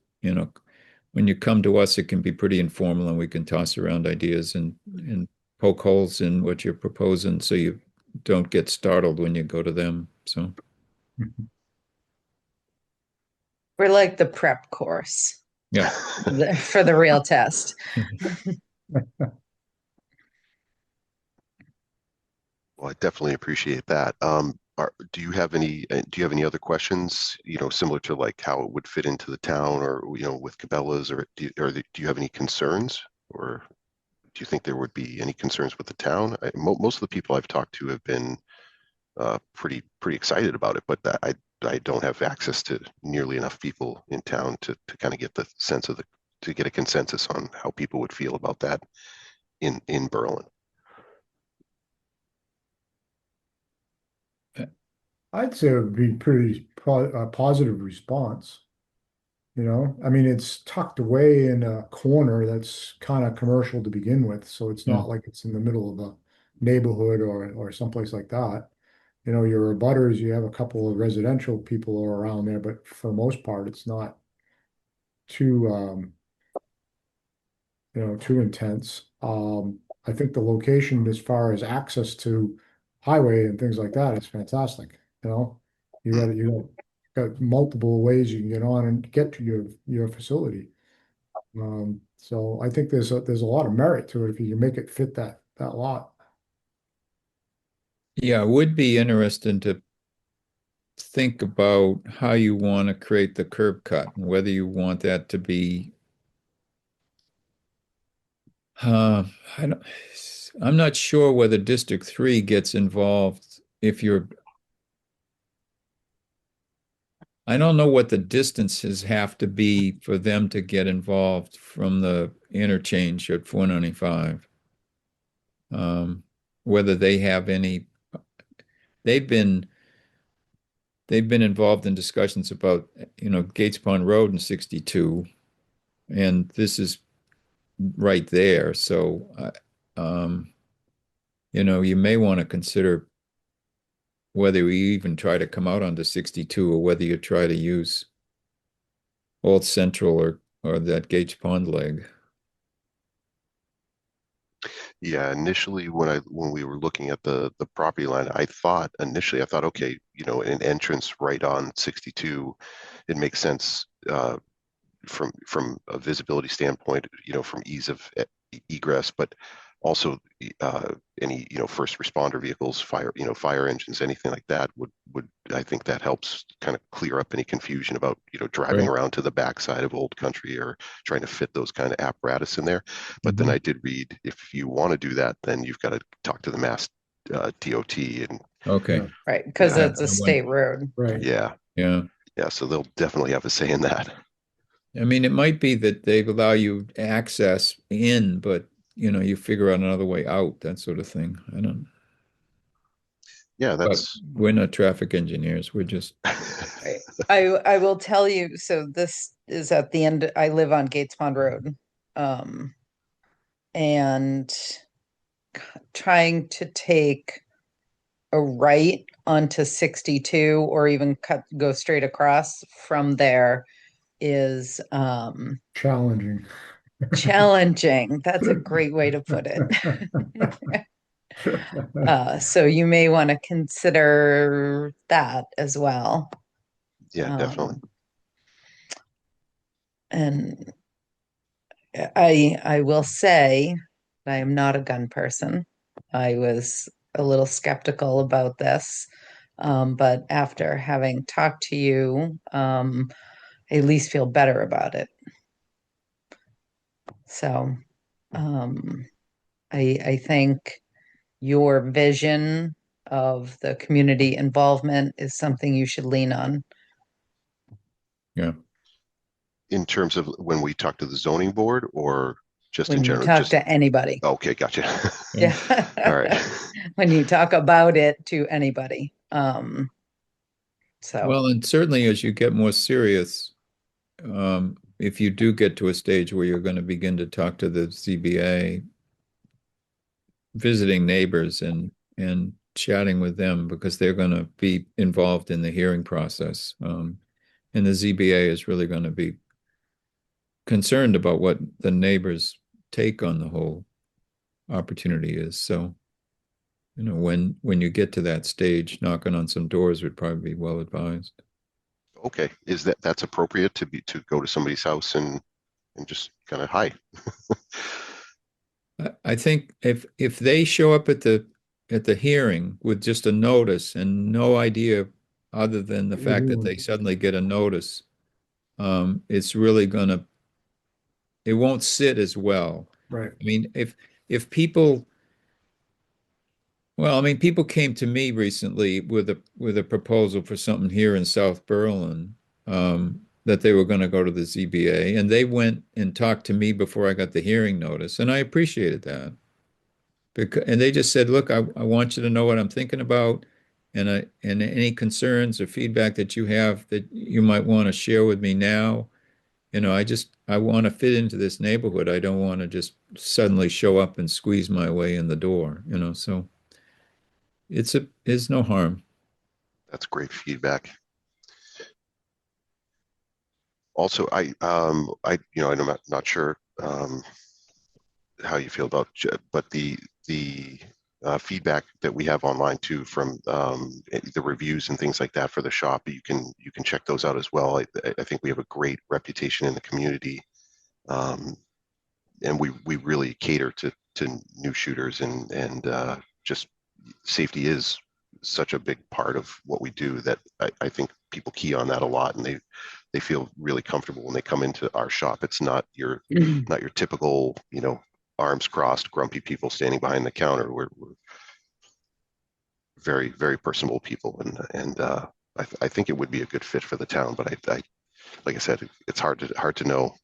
when you come to us, it can be pretty informal and we can toss around ideas and poke holes in what you're proposing so you don't get startled when you go to them. So We're like the prep course yeah. for the real test. well, I definitely appreciate that. Do you have any other questions, similar to like how it would fit into the town or, with Cabela's or do you have any concerns or do you think there would be any concerns with the town? Most of the people I've talked to have been pretty excited about it, but I don't have access to nearly enough people in town to kind of get the sense of to get a consensus on how people would feel about that in Berlin. I'd say it would be a positive response. I mean, it's tucked away in a corner that's kind of commercial to begin with, so it's not like it's in the middle of a neighborhood or someplace like that. Your abutters, you have a couple of residential people around there, but for the most part, it's not too too intense. I think the location as far as access to highway and things like that is fantastic. You got multiple ways you can get on and get to your facility. So I think there's a lot of merit to it if you can make it fit that lot. Yeah, it would be interesting to think about how you want to create the curb cut and whether you want that to be I don't, I'm not sure whether District 3 gets involved if I don't know what the distances have to be for them to get involved from the interchange at 495. Whether they have any, they've been involved in discussions about, Gates Pond Road and 62, and this is right there. So, you may want to consider whether we even try to come out onto 62 or whether you try to use Old Central or that Gates Pond leg. Yeah, initially when we were looking at the property line, I thought, okay, an entrance right on 62, it makes sense from a visibility standpoint, from ease of egress, but also any first responder vehicles, fire engines, anything like that would I think that helps kind of clear up any confusion about driving Right. around to the backside of Old Country or trying to fit those kind of apparatus in there. But then I did read if you want to do that, then you've got to talk to the Mass DOT and Okay. Right, because Yeah. it's a state road. Right. yeah, Yeah. so they'll definitely have a say in that. I mean, it might be that they allow you access in, but you figure out another way out, that sort of thing. I don't, Yeah, but that's we're not traffic engineers. We're just, Right. I will tell you, so this is at the end, I live on Gates Pond Road. And trying to take a right onto 62 or even go straight across from there is Challenging. Challenging. That's a great way to put it. So you may want to consider that as well. Yeah, definitely. And I will say I am not a gun person. I was a little skeptical about this, but after having talked to you, I at least feel better about it. So I think your vision of the community involvement is something you should lean on. Yeah. In terms of when we talk to the zoning board or just in When you general? talk to anybody. Okay, gotcha. Yeah. All right. When you talk about it to anybody. So Well, and certainly as you get more serious, if you do get to a stage where you're going to begin to talk to the ZBA, visiting neighbors and chatting with them because they're going to be involved in the hearing process. And the ZBA is really going to be concerned about what the neighbors' take on the whole opportunity is. So, when you get to that stage, knocking on some doors would probably be well advised. Okay, is that's appropriate to go to somebody's house and just kind of hi? I think if they show up at the hearing with just a notice and no idea other than the What you're fact that doing. they suddenly get a notice, it's really it won't sit as well. Right. I mean, if people, well, I mean, people came to me recently with a proposal for something here in South Berlin, that they were going to go to the ZBA, and they went and talked to me before I got the hearing notice, and I appreciated that. And they just said, look, I want you to know what I'm thinking about, and any concerns or feedback that you have that you might want to share with me now. I want to fit into this neighborhood. I don't want to just suddenly show up and squeeze my way in the door, so it's no harm. That's great feedback. Also, I'm not sure how you feel about, but the feedback that we have online too from the reviews and things like that for the shop, you can check those out as well. I think we have a great reputation in the community, and we really cater to new shooters, and just safety is such a big part of what we do that I think people key on that a lot, and they feel really comfortable when they come into our shop. It's not your typical, arms crossed, grumpy people standing behind the counter. We're very, very personable people, and I think it would be a good fit for the town. But I like I said, it's hard to know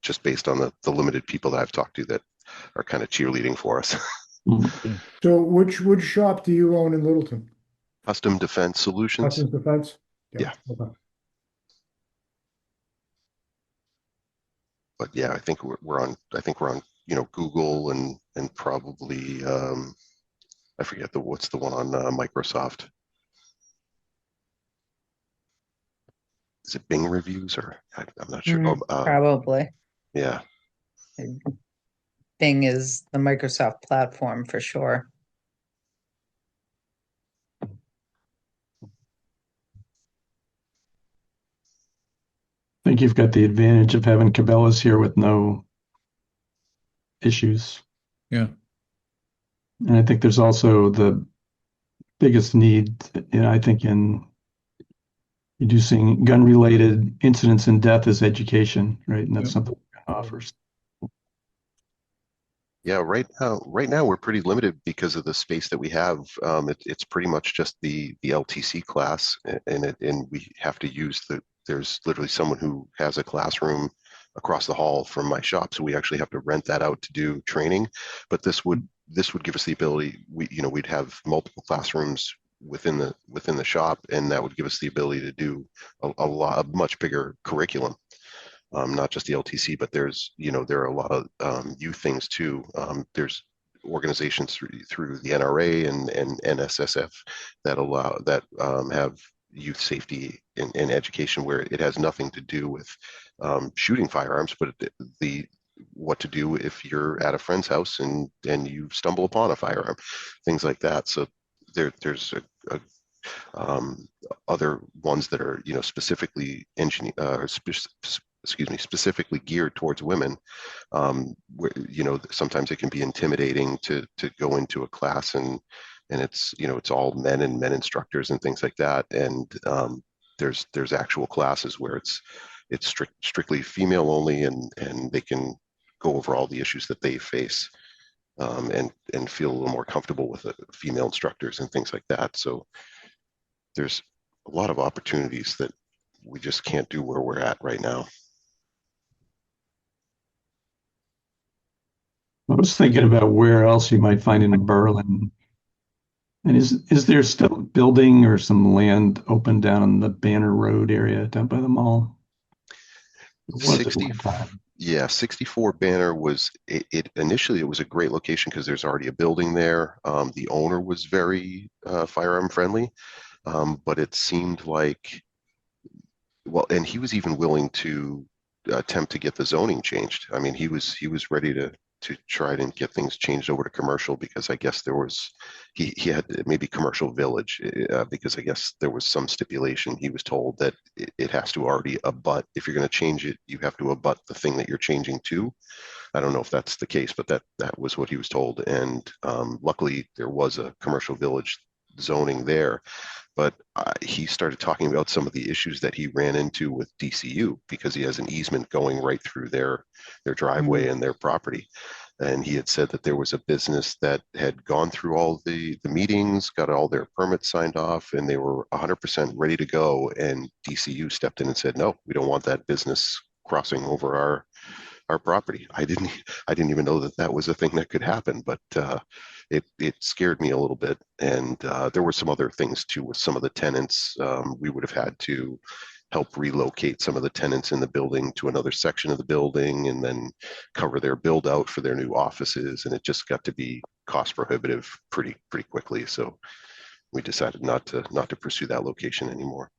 just based on the limited people that I've talked to that are kind of cheerleading for us. So which shop do you own in Littleton? Custom Defense Solutions. Customs Defense? Yeah. Okay. But yeah, I think we're on Google and probably I forget what's the one on Microsoft. Is it Bing reviews, or I'm not sure. Probably. Yeah. Bing is the Microsoft platform for sure. I think you've got the advantage of having Cabela's here with no issues. Yeah. And I think there's also the biggest need, I think, in reducing gun-related incidents and death is education, right? And that's something we can offer. Yeah, right now we're pretty limited because of the space that we have. It's pretty much just the LTC class, and we have to use there's literally someone who has a classroom across the hall from my shop, so we actually have to rent that out to do training. But this would give us the ability. We'd have multiple classrooms within the shop, and that would give us the ability to do a much bigger curriculum. Not just the LTC, but there are a lot of youth things too. There's organizations through the NRA and NSSF that have youth safety and education, where it has nothing to do with shooting firearms, but what to do if you're at a friend's house and you stumble upon a firearm, things like that. So there's other ones that are, specifically specifically geared towards women, where, sometimes it can be intimidating to go into a class and it's all men and men instructors and things like that. And there's actual classes where it's strictly female only, and they can go over all the issues that they face, and feel a little more comfortable with female instructors and things like that. So there's a lot of opportunities that we just can't do where we're at right now. I was thinking about where else you might find in Berlin. And is there still a building or some land open down on the Banner Road area down by the mall? Or was it 60, one time? yeah, 64 Banner was it initially it was a great location because there's already a building there. The owner was very firearm friendly, but it seemed like, well, and he was even willing to attempt to get the zoning changed. I mean, he was ready to try and get things changed over to commercial, because I guess there was he had maybe commercial village, because I guess there was some stipulation. He was told that it has to already abut. If you're going to change it, you have to abut the thing that you're changing to. I don't know if that's the case, but that was what he was told. And luckily, there was a commercial village zoning there. But he started talking about some of the issues that he ran into with DCU, because he has an easement going right through their driveway and their property. And he had said that there was a business that had gone through all the meetings, got all their permits signed off, and they were 100% ready to go. And DCU stepped in and said, no, we don't want that business crossing over our property. I didn't even know that was a thing that could happen, but it scared me a little bit. And there were some other things too with some of the tenants. We would have had to help relocate some of the tenants in the building to another section of the building, and then cover their build out for their new offices. And it just got to be cost prohibitive pretty quickly. So we decided not to pursue that location anymore.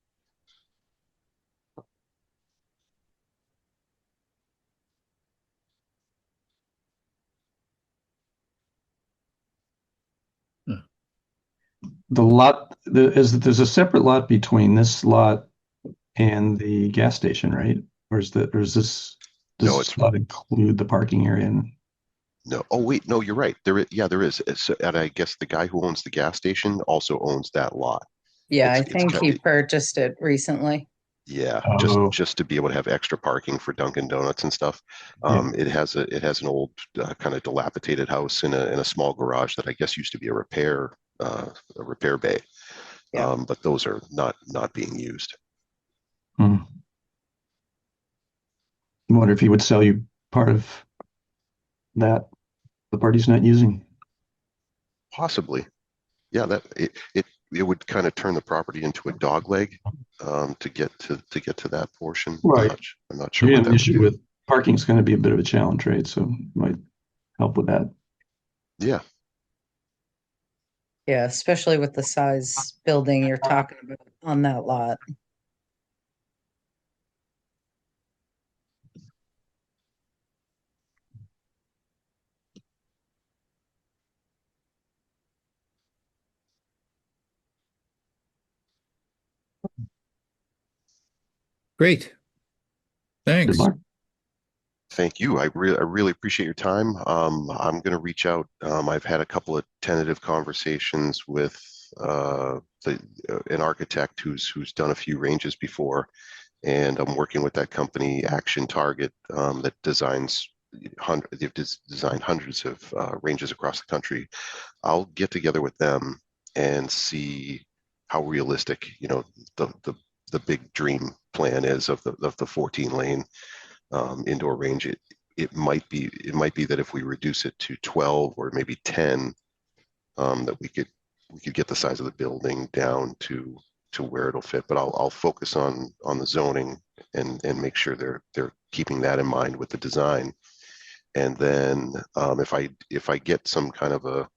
There's a separate lot between this lot and the gas station, right? Or is this, does No, this lot include the parking area? No. Oh, wait. No, you're right. There is. And I guess the guy who owns the gas station also owns that lot. Yeah, I It's think got- he purchased it recently. Yeah, Oh. just to be able to have extra parking for Dunkin' Donuts and stuff. It has an old kind of dilapidated house in a small garage that I guess used to be a repair bay. Yeah. But those are not being used. I wonder if he would sell you part of that the party's not using. Possibly. Yeah, that it would kind of turn the property into a dog leg, to get to that portion. Right. I'm not sure Yeah, what the that would issue do. with parking is going to be a bit of a challenge, right? So it might help with that. Yeah. Yeah, especially with the size building you're talking about on that lot. Great. Good Thanks. luck. Thank you. I really appreciate your time. I'm going to reach out. I've had a couple of tentative conversations with an architect who's done a few ranges before, and I'm working with that company, Action Target, that designs they've designed hundreds of ranges across the country. I'll get together with them and see how realistic, the big dream plan is of the 14 lane indoor range. It might be that if we reduce it to 12 or maybe 10, that we could get the size of the building down to where it'll fit. But I'll focus on the zoning and make sure they're keeping that in mind with the design. And then if I get some kind of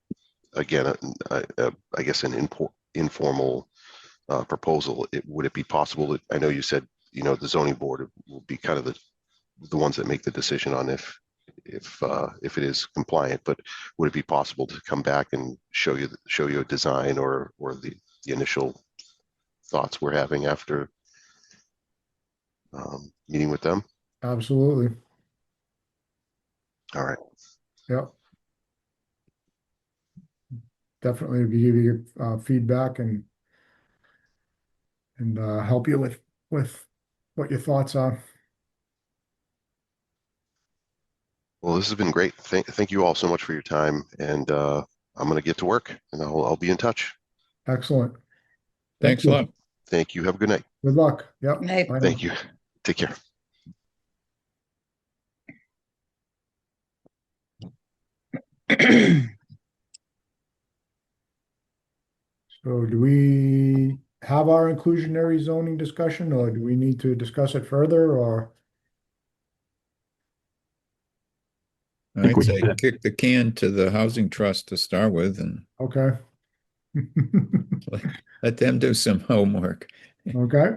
I guess an informal proposal, would it be possible that, I know you said, the zoning board will be kind of the ones that make the decision on if if it is compliant, but would it be possible to come back and show you a design or the initial thoughts we're having after meeting with them? Absolutely. All right. Yep. Definitely give you feedback and help you with what your thoughts are. Well, this has been great. Thank you all so much for your time, and I'm going to get to work, and I'll be in touch. Excellent. Thanks a lot. Thank you. Have a good night. Good luck. Yep. Night. Bye now. Thank you. Take care. So do we have our inclusionary zoning discussion, or do we need to discuss it further, or? think I'd we say did. kick the can to the housing trust to start with and Okay. let them do some homework. Okay.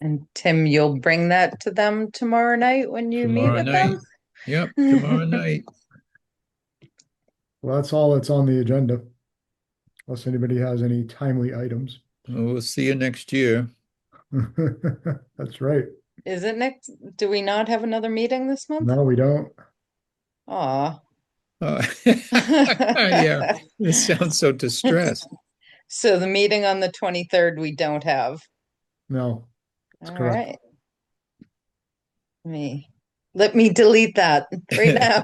And Tim, you'll bring that to them tomorrow night when you meet Tomorrow with night. them? Yep, tomorrow night. Well, that's all that's on the agenda. Unless anybody has any timely items. We'll see you next year. That's right. Is it next? Do we not have another meeting this month? No, we don't. Aw. Yeah, this sounds so distressed. So the meeting on the 23rd we don't have. No. All correct. right. Let me delete that right now.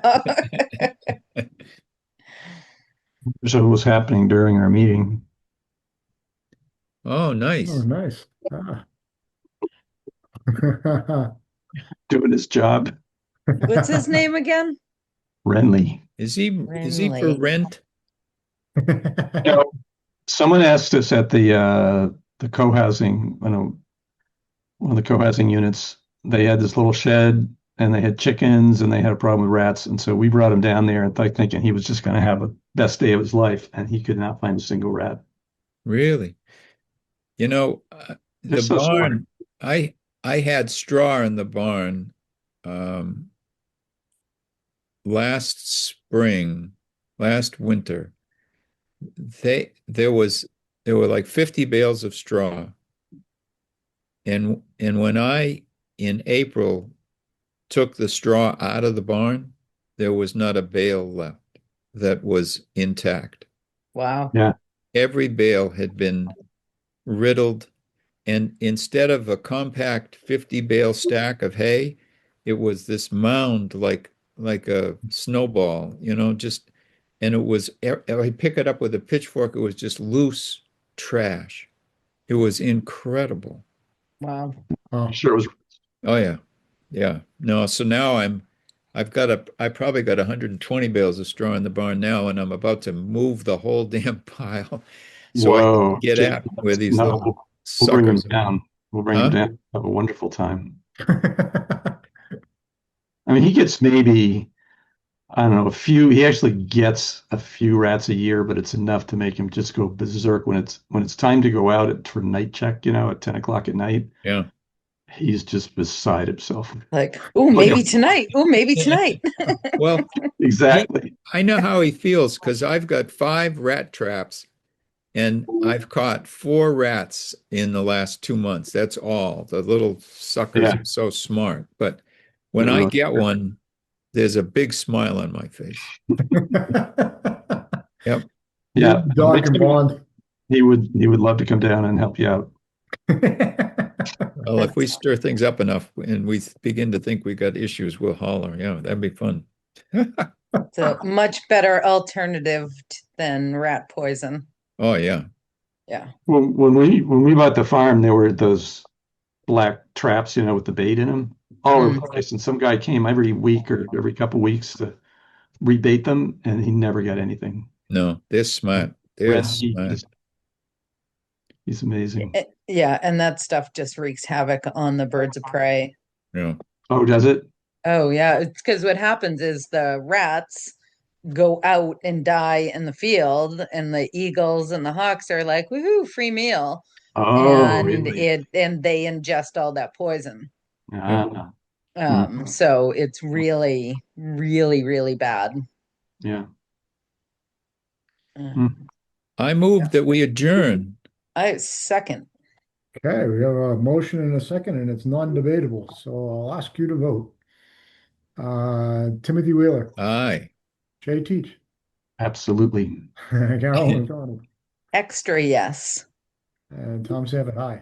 So what was happening during our meeting? Oh, nice. Oh, nice. Ah. Doing his job. What's his name again? Renly. Is he for Renly. rent? No, someone asked us at the co-housing, one of the co-housing units, they had this little shed and they had chickens and they had a problem with rats. And so we brought him down there and thinking he was just going to have a best day of his life. And he could not find a single rat. Really? You know, the They're so smart. barn, I had straw in the barn last winter. There were like 50 bales of straw. And when I in April took the straw out of the barn, there was not a bale left that was intact. Wow. Yeah. Every bale had been riddled, and instead of a compact 50 bale stack of hay, it was this mound like a snowball, just, and it was, I pick it up with a pitchfork, it was just loose trash. It was incredible. Wow. I'm sure it was. Oh yeah. Yeah. No, so now I probably got 120 bales of straw in the barn now, and I'm about to move the whole damn pile. So I Whoa. can get at where these No, little we'll bring him suckers are. down. We'll bring him Huh? down. Have a wonderful time. I mean, he gets maybe, I don't know, he actually gets a few rats a year, but it's enough to make him just go berserk when it's time to go out for night check, at 10 o'clock at night. Yeah. He's just beside himself. Like, oh, maybe tonight. Oh, maybe tonight. Well, Exactly. I know how he feels because I've got 5 rat traps and I've caught 4 rats in the last 2 months. That's all. The little suckers Yeah. are so smart. But when They're I really get good. one, there's a big smile on my face. Yep. Yeah. Dog and bond. He would love to come down and help you out. Well, if we stir things up enough and we begin to think we got issues, we'll holler. Yeah, that'd be fun. It's a much better alternative than rat poison. Oh yeah. Yeah. When we bought the farm, there were those black traps, with the bait in them all over the place. And some guy came every week or every couple weeks to rebait them, and he never got anything. No, they're smart. They're Renly smart. he's amazing. Yeah, and that stuff just wreaks havoc on the birds of prey. Yeah. Oh, does it? Oh, yeah. It's because what happens is the rats go out and die in the field, and the eagles and the hawks are like, woohoo, free meal. Oh, And really? they ingest all that poison. Ah, So it's really, really, really bad. Yeah. Uh, Mm. I move that we adjourn. I second. Okay, we have a motion and a second, and it's non-debatable, so I'll ask you to vote. Timothy Wheeler, Aye. Jay Teach, Absolutely. Carol McDonald, Extra yes. and Tom Savage, aye.